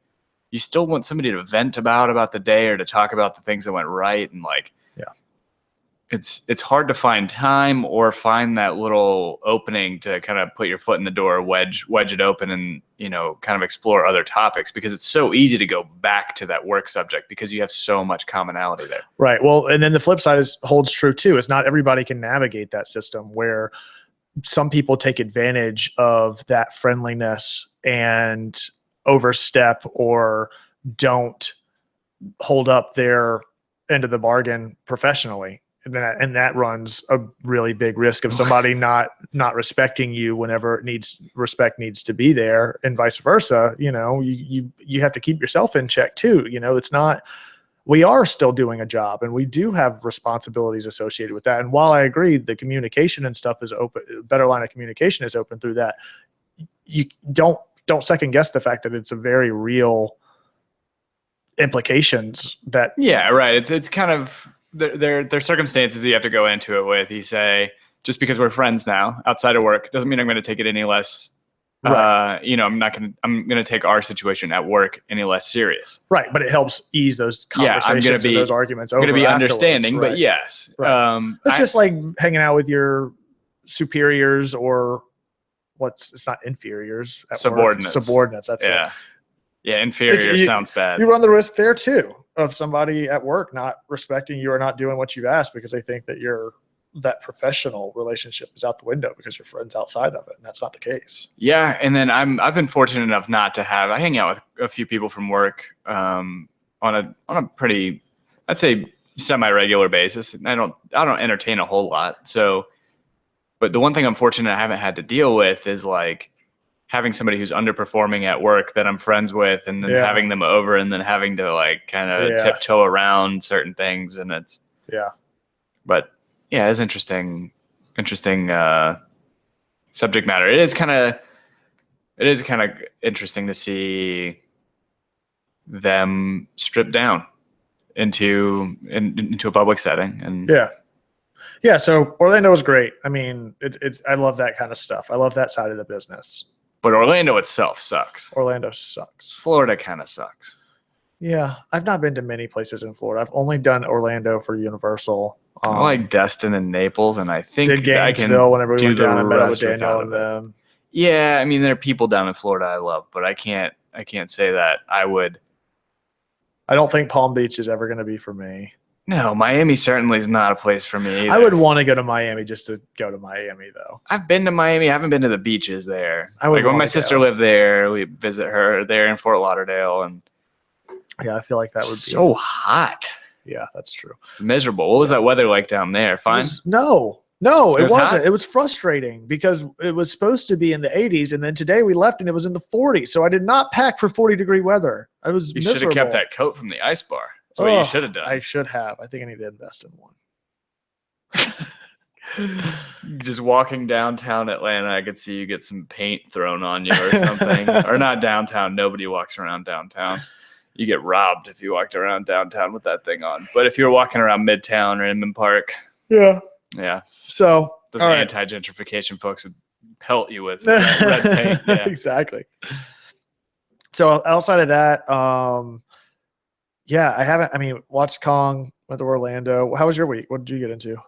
Speaker 2: you still want somebody to vent about the day or to talk about the things that went right, and like, it's hard to find time or find that little opening to kind of put your foot in the door, wedge it open, and kind of explore other topics, because it's so easy to go back to that work subject because you have so much commonality there.
Speaker 1: Right. Well, and then the flip side holds true too. Is not everybody can navigate that system, where some people take advantage of that friendliness and overstep or don't hold up their end of the bargain professionally. And that runs a really big risk of somebody not respecting you whenever respect needs to be there, and vice versa. You have to keep yourself in check too. It's not, we are still doing a job, and we do have responsibilities associated with that. And while I agree the communication and stuff is open, better line of communication is open through that, you don't second guess the fact that it's a very real implications that.
Speaker 2: Yeah, right. It's kind of, there are circumstances you have to go into it with. You say, just because we're friends now outside of work doesn't mean I'm going to take it any less. Right. I'm going to take our situation at work any less serious.
Speaker 1: Right. But it helps ease those conversations and those arguments. I'm
Speaker 2: going to be understanding,
Speaker 1: right.
Speaker 2: But yes.
Speaker 1: Right. It's just like hanging out with your superiors, or it's not inferiors.
Speaker 2: Subordinates.
Speaker 1: Subordinates. That's
Speaker 2: it. Yeah. Inferior sounds bad.
Speaker 1: You run the risk there too of somebody at work not respecting you or not doing what you've asked because they think that that professional relationship is out the window because your friend's outside of it, and that's not the case.
Speaker 2: Yeah, and then I've been fortunate enough not to have. I hang out with a few people from work on a pretty, I'd say, semi-regular basis. And I don't entertain a whole lot. So, but the one thing I'm fortunate I haven't had to deal with is like having somebody who's underperforming at work that I'm friends with, and then having them over, and then having to like kind of tiptoe around certain things, and it's But yeah, it's interesting subject matter. It is kind of interesting to see them stripped down into a public setting. And
Speaker 1: so Orlando was great. I mean, I love that kind of stuff. I love that side of the business.
Speaker 2: But Orlando itself sucks.
Speaker 1: Orlando sucks.
Speaker 2: Florida kind of sucks.
Speaker 1: Yeah, I've not been to many places in Florida. I've only done Orlando for Universal.
Speaker 2: I like Destin and Naples, and I think
Speaker 1: did Gainesville whenever we went down and met up with Daniel and them.
Speaker 2: Yeah, I mean, there are people down in Florida I love, but I can't say that I would.
Speaker 1: I don't think Palm Beach is ever going to be for me.
Speaker 2: No, Miami certainly is not a place for me either.
Speaker 1: I would want to go to Miami just to go to Miami, though.
Speaker 2: I've been to Miami. I haven't been to the beaches there. When my sister lived there, we visit her there in Fort Lauderdale, and
Speaker 1: I feel like that would be
Speaker 2: so hot.
Speaker 1: Yeah, that's true.
Speaker 2: It's miserable. What was that weather like down there? Fine?
Speaker 1: No, it wasn't.
Speaker 2: Hot?
Speaker 1: It was frustrating because it was supposed to be in the 80s, and then today we left and it was in the 40s. So I did not pack for 40-degree weather. I was miserable.
Speaker 2: You should have kept that coat from the ice bar. That's what you should have done.
Speaker 1: I should have. I think I need to invest in one.
Speaker 2: Just walking downtown Atlanta, I could see you get some paint thrown on you or something. Or not downtown. Nobody walks around downtown. You get robbed if you walked around downtown with that thing on. But if you're walking around Midtown or Inman Park,
Speaker 1: yeah.
Speaker 2: So those anti-gentrification folks would pelt you with red paint. Yeah.
Speaker 1: Exactly. So outside of that, I haven't. I mean, watched Kong, went to Orlando. How was your week? What did you get into?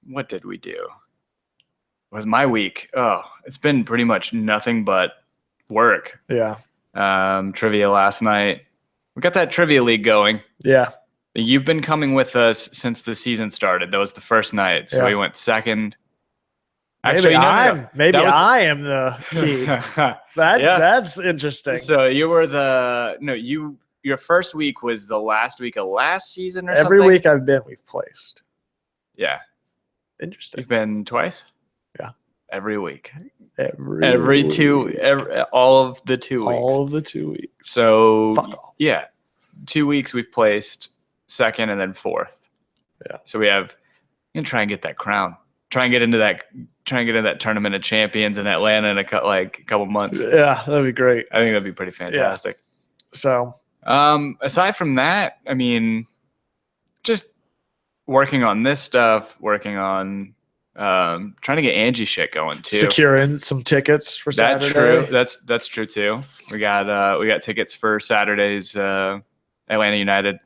Speaker 2: What did we do? It was my week. Oh, it's been pretty much nothing but work.
Speaker 1: Yeah.
Speaker 2: Trivia last night. We got that trivia league going.
Speaker 1: Yeah.
Speaker 2: You've been coming with us since the season started. That was the first night. So we went second.
Speaker 1: Actually, I am the key. That's interesting.
Speaker 2: So you were your first week was the last week of last season or something?
Speaker 1: Every week we've placed.
Speaker 2: Yeah.
Speaker 1: Interesting.
Speaker 2: You've been twice?
Speaker 1: Yeah.
Speaker 2: Every week.
Speaker 1: Every
Speaker 2: 2 all of the 2 weeks.
Speaker 1: All of the 2 weeks.
Speaker 2: So
Speaker 1: fuck off.
Speaker 2: Yeah. 2 weeks we've placed second and then fourth.
Speaker 1: Yeah.
Speaker 2: So we have, you can try and get that crown. Try and get into that tournament of champions in Atlanta in a couple months.
Speaker 1: Yeah, that'd be great.
Speaker 2: I think that'd be pretty fantastic.
Speaker 1: So,
Speaker 2: aside from that, I mean, just working on this stuff, working on trying to get Angie shit going too.
Speaker 1: securing some tickets for
Speaker 2: That's
Speaker 1: Saturday.
Speaker 2: true. That's true too. We got tickets for Saturday's Atlanta United.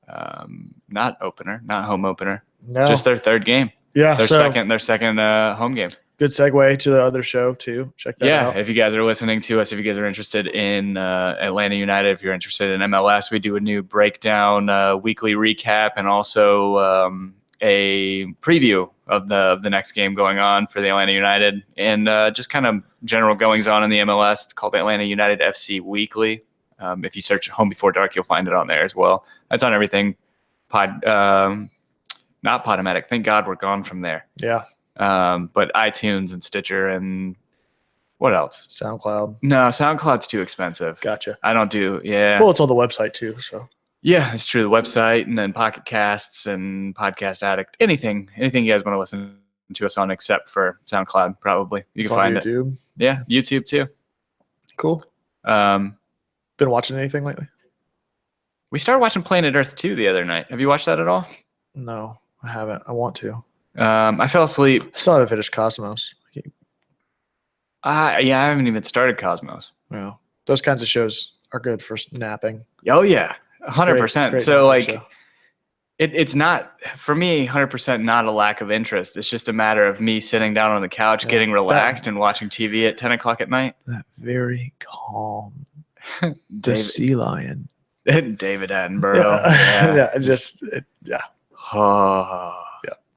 Speaker 2: Not home opener.
Speaker 1: No.
Speaker 2: Just their third game.
Speaker 1: Yeah.
Speaker 2: Their
Speaker 1: so
Speaker 2: second home game.
Speaker 1: good segue to the other show too. Check that out.
Speaker 2: If you guys are listening to us, if you guys are interested in Atlanta United, if you're interested in MLS, we do a new breakdown, weekly recap, and also a preview of the next game going on for the Atlanta United, and just kind of general goings on in the MLS. It's called Atlanta United FC Weekly. If you search Home Before Dark, you'll find it on there as well. That's on everything. Not Podomatic. Thank God we're gone from there.
Speaker 1: Yeah.
Speaker 2: But iTunes and Stitcher and what else?
Speaker 1: SoundCloud.
Speaker 2: No, SoundCloud's too expensive.
Speaker 1: Gotcha.
Speaker 2: I don't do. Yeah.
Speaker 1: Well, it's on the website too. So
Speaker 2: Yeah, it's true. The website, and then Pocket Casts and Podcast Addict. Anything you guys want to listen to us on, except for SoundCloud, probably you
Speaker 1: it's
Speaker 2: can
Speaker 1: on
Speaker 2: find it.
Speaker 1: YouTube.
Speaker 2: Yeah, YouTube too.
Speaker 1: Cool. Been watching anything lately?
Speaker 2: We started watching Planet Earth 2 the other night. Have you watched that at all?
Speaker 1: No, I haven't. I want to.
Speaker 2: I fell asleep.
Speaker 1: I still haven't finished Cosmos.
Speaker 2: I haven't even started Cosmos.
Speaker 1: Yeah, those kinds of shows are good for napping.
Speaker 2: Oh yeah, 100%.
Speaker 1: Great
Speaker 2: So
Speaker 1: napping
Speaker 2: like,
Speaker 1: show.
Speaker 2: it's not for me 100% not a lack of interest. It's just a matter of me sitting down on the couch,
Speaker 1: Yeah.
Speaker 2: getting relaxed, and watching TV at 10 o'clock at night.
Speaker 1: That very calm, the
Speaker 2: David,
Speaker 1: sea lion.
Speaker 2: David Attenborough. Yeah.
Speaker 1: yeah, just
Speaker 2: Oh.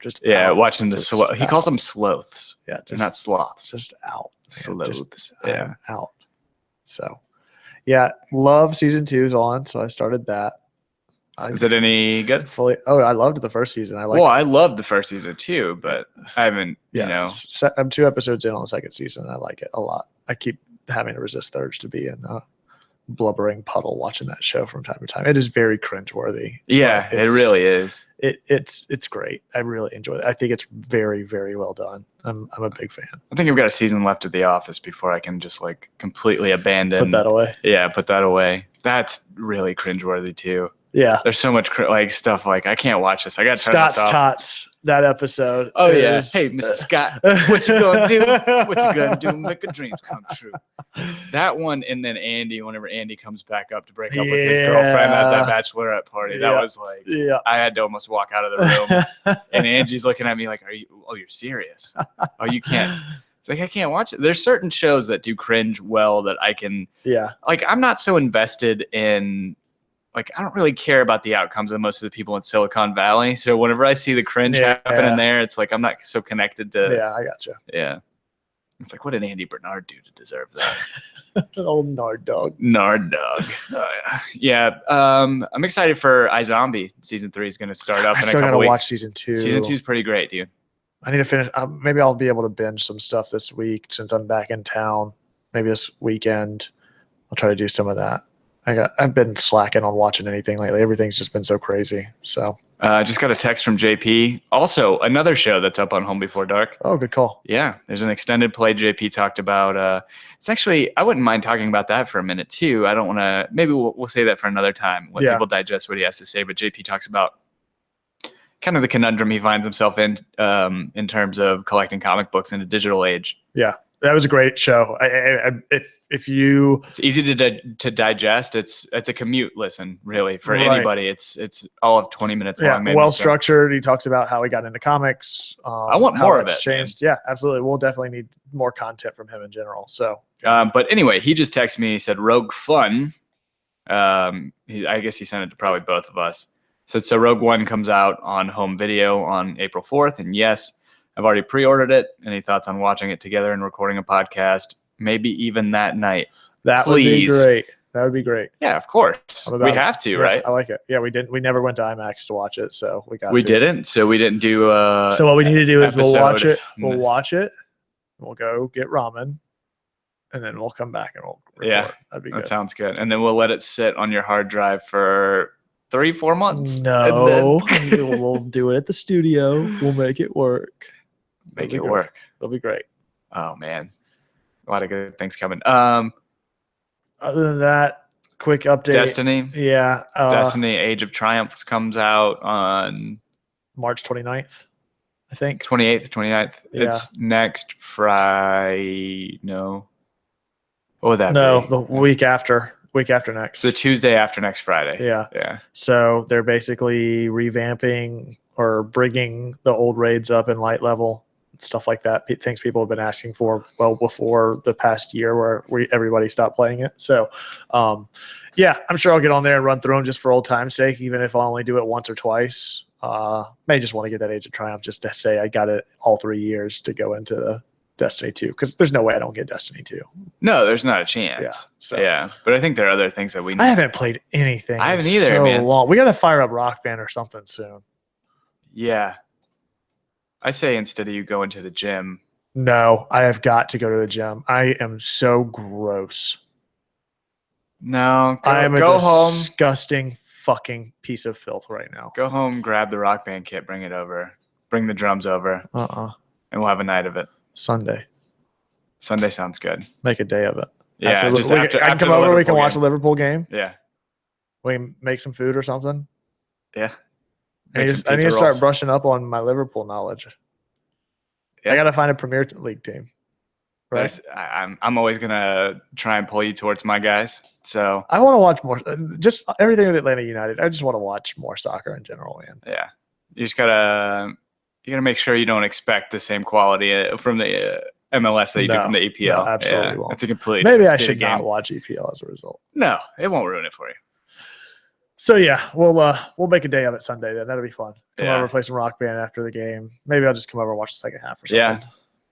Speaker 1: just
Speaker 2: Yeah,
Speaker 1: out.
Speaker 2: watching the
Speaker 1: Just
Speaker 2: sloth. He
Speaker 1: out.
Speaker 2: calls them sloths.
Speaker 1: Yeah,
Speaker 2: They're
Speaker 1: just
Speaker 2: not sloths.
Speaker 1: just out.
Speaker 2: Sloths.
Speaker 1: I
Speaker 2: Yeah.
Speaker 1: am out. So, yeah, Love season 2 is on, so I started that.
Speaker 2: Is it any good?
Speaker 1: fully? Oh, I loved the first season. I like.
Speaker 2: Well, I loved the first season too, but I haven't,
Speaker 1: I'm 2 episodes in on the second season. I like it a lot. I keep having to resist the urge to be in a blubbering puddle watching that show from time to time. It is very cringeworthy.
Speaker 2: Yeah,
Speaker 1: but
Speaker 2: it
Speaker 1: it's-
Speaker 2: really is.
Speaker 1: It's great. I really enjoy it. I think it's very, very well done. I'm a big fan.
Speaker 2: I think I've got a season left of The Office before I can just like completely abandon.
Speaker 1: Put that away.
Speaker 2: Yeah, put that away. That's really cringeworthy too.
Speaker 1: Yeah.
Speaker 2: There's so much like stuff like I can't watch this. I got to turn
Speaker 1: Scott's
Speaker 2: this off.
Speaker 1: Tots. That episode.
Speaker 2: Oh yeah.
Speaker 1: is-
Speaker 2: Hey, Mr. Scott, what you gonna do? What you gonna do? Make your dreams come true. That one, and then Andy. Whenever Andy comes back up to break up with his girlfriend at that bachelorette party, that
Speaker 1: Yeah.
Speaker 2: was like
Speaker 1: Yeah.
Speaker 2: I had to almost walk out of the room. And Angie's looking at me like, you're serious? Oh, you can't. It's like, I can't watch it. There's certain shows that do cringe well that I can,
Speaker 1: Yeah.
Speaker 2: like, I'm not so invested in, like, I don't really care about the outcomes of most of the people in Silicon Valley. So whenever I see the cringe
Speaker 1: Yeah.
Speaker 2: happening there, it's like, I'm not so connected to,
Speaker 1: Yeah, I gotcha.
Speaker 2: yeah. It's like, what did Andy Bernard do to deserve that?
Speaker 1: Old Nard dog.
Speaker 2: Nard dog. Yeah. I'm excited for iZombie. Season 3 is going to start up
Speaker 1: I
Speaker 2: in a
Speaker 1: still
Speaker 2: couple
Speaker 1: gotta
Speaker 2: weeks.
Speaker 1: watch season 2.
Speaker 2: Season 2 is pretty great, dude.
Speaker 1: I need to finish. Maybe I'll be able to binge some stuff this week since I'm back in town. Maybe this weekend, I'll try to do some of that. I've been slacking on watching anything lately. Everything's just been so crazy. So,
Speaker 2: I just got a text from JP. Also, another show that's up on Home Before Dark.
Speaker 1: oh, good call.
Speaker 2: Yeah, there's an extended play JP talked about. It's actually, I wouldn't mind talking about that for a minute too. I don't want to, maybe we'll say that for another time. Let
Speaker 1: Yeah.
Speaker 2: people digest what he has to say. But JP talks about kind of the conundrum he finds himself in terms of collecting comic books in a digital age.
Speaker 1: Yeah, that was a great show. If you
Speaker 2: It's easy to digest. It's a commute listen, really, for
Speaker 1: Right.
Speaker 2: anybody. It's all of 20 minutes long. Maybe,
Speaker 1: well
Speaker 2: so.
Speaker 1: structured. He talks about how he got into comics.
Speaker 2: I want
Speaker 1: how
Speaker 2: more of
Speaker 1: that's
Speaker 2: it, man.
Speaker 1: changed. Yeah, absolutely. We'll definitely need more content from him in general. So,
Speaker 2: But anyway, he just texted me. He said, Rogue Fun. I guess he sent it to probably both of us. Said, so Rogue One comes out on home video on April 4th. And yes, I've already pre-ordered it. Any thoughts on watching it together and recording a podcast? Maybe even that night.
Speaker 1: that would be
Speaker 2: Please.
Speaker 1: great. That would be great.
Speaker 2: Yeah, of course.
Speaker 1: I'm about
Speaker 2: We
Speaker 1: it.
Speaker 2: have to,
Speaker 1: Yeah,
Speaker 2: right?
Speaker 1: I like it. Yeah, we didn't. We never went to IMAX to watch it, so we got.
Speaker 2: We
Speaker 1: to.
Speaker 2: didn't. So we didn't do
Speaker 1: So what we need to do is we'll watch
Speaker 2: episode.
Speaker 1: it. We'll watch it. We'll go get ramen, and then we'll come back and we'll record.
Speaker 2: Yeah,
Speaker 1: That'd be
Speaker 2: that
Speaker 1: good.
Speaker 2: sounds good. And then we'll let it sit on your hard drive for 3-4 months.
Speaker 1: No,
Speaker 2: and then
Speaker 1: we'll do it at the studio. We'll make it work.
Speaker 2: make
Speaker 1: It'll
Speaker 2: it
Speaker 1: be
Speaker 2: work.
Speaker 1: It'll be great.
Speaker 2: Oh man, a lot of good things coming.
Speaker 1: Other than that, quick update.
Speaker 2: Destiny.
Speaker 1: Yeah.
Speaker 2: Destiny Age of Triumph comes out on
Speaker 1: March 29th, I think.
Speaker 2: 28th, 29th.
Speaker 1: Yeah.
Speaker 2: It's next Friday. No. What would that
Speaker 1: No,
Speaker 2: be?
Speaker 1: the week after. Week after next.
Speaker 2: It's the Tuesday after next Friday.
Speaker 1: Yeah.
Speaker 2: Yeah.
Speaker 1: So they're basically revamping or bringing the old raids up in light level, stuff like that. Things people have been asking for well before the past year where everybody stopped playing it. So, yeah, I'm sure I'll get on there and run through them just for old time's sake, even if I only do it once or twice. May just want to get that Age of Triumph just to say I got it all 3 years to go into the Destiny 2 because there's no way I don't get Destiny 2.
Speaker 2: No, there's not a chance.
Speaker 1: Yeah. So
Speaker 2: Yeah. But I think there are other things that we
Speaker 1: I haven't played anything.
Speaker 2: I haven't
Speaker 1: in
Speaker 2: either,
Speaker 1: so
Speaker 2: man.
Speaker 1: long. We got to fire up Rock Band or something soon.
Speaker 2: Yeah. I say instead of you going to the gym.
Speaker 1: No, I have got to go to the gym. I am so gross.
Speaker 2: No,
Speaker 1: I am
Speaker 2: go
Speaker 1: a
Speaker 2: home.
Speaker 1: disgusting fucking piece of filth right now.
Speaker 2: Go home, grab the Rock Band kit, bring it over. Bring the drums over, and we'll have a night of it.
Speaker 1: Sunday.
Speaker 2: Sunday sounds good.
Speaker 1: Make a day of it.
Speaker 2: Yeah,
Speaker 1: I can
Speaker 2: after
Speaker 1: come
Speaker 2: the
Speaker 1: over. We
Speaker 2: Liverpool
Speaker 1: can watch the
Speaker 2: game.
Speaker 1: Liverpool game.
Speaker 2: Yeah.
Speaker 1: We can make some food or something.
Speaker 2: Yeah.
Speaker 1: I need to start brushing up on my Liverpool knowledge.
Speaker 2: Yeah.
Speaker 1: I got to find a Premier League team. Right.
Speaker 2: I'm always gonna try and pull you towards my guys. So
Speaker 1: I want to watch more. Just everything with Atlanta United. I just want to watch more soccer in general, man.
Speaker 2: Yeah, you gotta make sure you don't expect the same quality from the MLS that you do from the EPL.
Speaker 1: No, absolutely won't.
Speaker 2: It's a complete.
Speaker 1: Maybe I should not watch EPL as a result.
Speaker 2: No, it won't ruin it for you.
Speaker 1: So yeah, we'll make a day of it Sunday. Then that'll be fun. Come
Speaker 2: Yeah.
Speaker 1: over, play some Rock Band after the game. Maybe I'll just come over and watch the second half or something.
Speaker 2: Yeah.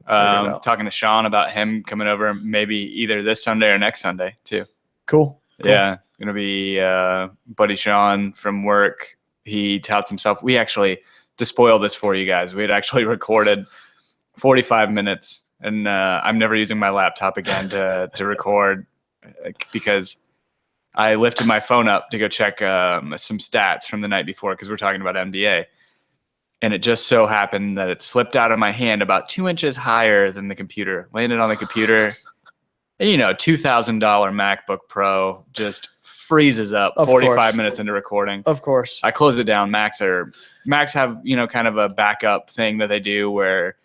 Speaker 1: Figure it out.
Speaker 2: Talking to Sean about him coming over maybe either this Sunday or next Sunday too.
Speaker 1: Cool.
Speaker 2: Yeah, gonna be buddy Sean from work. He touts himself. We actually, to spoil this for you guys, we had actually recorded 45 minutes, and I'm never using my laptop again to record because I lifted my phone up to go check some stats from the night before because we're talking about NBA. And it just so happened that it slipped out of my hand about 2 inches higher than the computer, landed on the computer. And, $2,000 MacBook Pro just freezes up
Speaker 1: Of
Speaker 2: 45
Speaker 1: course.
Speaker 2: minutes into recording.
Speaker 1: Of course.
Speaker 2: I closed it down. Macs have, kind of a backup thing that they do where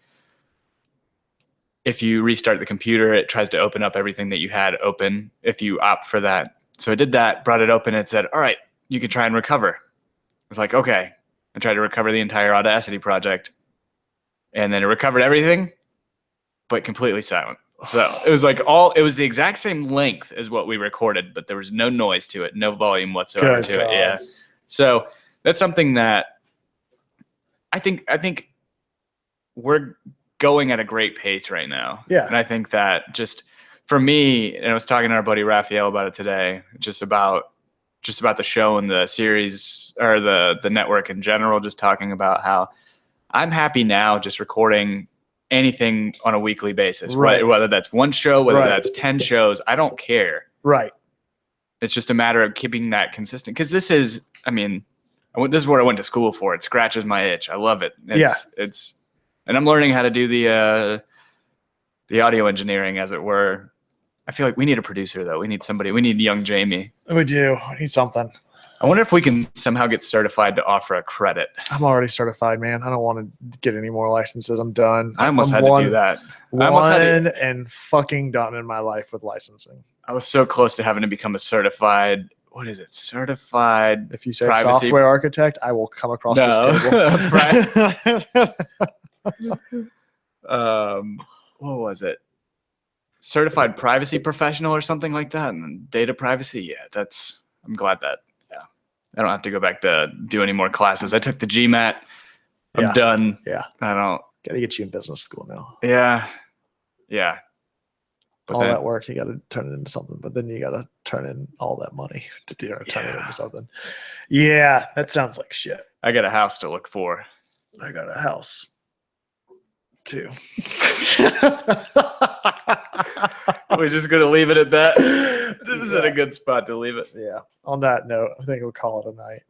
Speaker 2: if you restart the computer, it tries to open up everything that you had open if you opt for that. So I did that, brought it open, and it said, all right, you can try and recover. I was like, okay. I tried to recover the entire Audacity project. And then it recovered everything, but completely silent. So it was it was the exact same length as what we recorded, but there was no noise to it, no volume whatsoever
Speaker 1: Good
Speaker 2: to
Speaker 1: God.
Speaker 2: it. Yeah. So that's something that I think we're going at a great pace right now.
Speaker 1: Yeah.
Speaker 2: And I think that just for me, and I was talking to our buddy Raphael about it today, just about the show and the series or the network in general, just talking about how I'm happy now just recording anything on a weekly basis,
Speaker 1: Right.
Speaker 2: whether that's one show, whether
Speaker 1: Right.
Speaker 2: that's 10 shows, I don't care.
Speaker 1: Right.
Speaker 2: It's just a matter of keeping that consistent. Because this is what I went to school for. It scratches my itch. I love it. And I'm learning how to do the audio engineering, as it were. I feel like we need a producer, though. We need young Jamie.
Speaker 1: We do. We need something.
Speaker 2: I wonder if we can somehow get certified to offer a credit.
Speaker 1: I'm already certified, man. I don't want to get any more licenses. I'm done.
Speaker 2: I almost
Speaker 1: I'm
Speaker 2: had to do that. I almost had to.
Speaker 1: and fucking done in my life with licensing.
Speaker 2: I was so close to having to become a certified. What is it? Certified.
Speaker 1: If you say
Speaker 2: Privacy-
Speaker 1: software architect, I will come across this table.
Speaker 2: What was it? Certified privacy professional or something like that, and then data privacy. Yeah, I'm glad that. Yeah, I don't have to go back to do any more classes. I took the GMAT. I'm
Speaker 1: Yeah.
Speaker 2: done.
Speaker 1: Yeah.
Speaker 2: I don't.
Speaker 1: Gotta get you in business school now.
Speaker 2: Yeah. But
Speaker 1: all
Speaker 2: then,
Speaker 1: that work, you got to turn it into something, but then you got to turn in all that money to turn it into something. Yeah, that sounds like shit.
Speaker 2: I got a house to look for.
Speaker 1: I got a house too.
Speaker 2: We're just gonna leave it at that. This isn't a good spot to leave it.
Speaker 1: Yeah. On that note, I think we'll call it a night.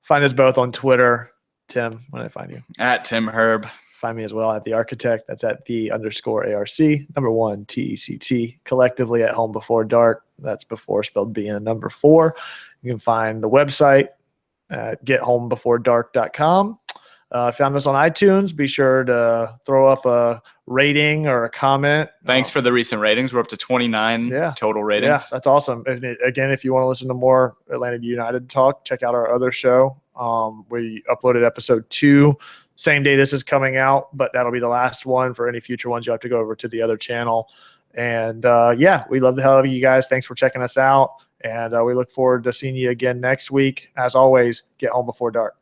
Speaker 1: Find us both on Twitter. Tim, when I find you?
Speaker 2: At Tim Herb.
Speaker 1: Find me as well at The Architect. That's at _ARC. Number 1, TECT. Collectively at Home Before Dark. That's before spelled BN number 4. You can find the website at gethomebeforedark.com. Found us on iTunes. Be sure to throw up a rating or a comment.
Speaker 2: Thanks for the recent ratings. We're up to 29 total ratings.
Speaker 1: Yeah, that's awesome. And again, if you want to listen to more Atlanta United talk, check out our other show. We uploaded episode 2 same day this is coming out, but that'll be the last one. For any future ones, you'll have to go over to the other channel. And we love the hell out of you guys. Thanks for checking us out. And we look forward to seeing you again next week. As always, get home before dark.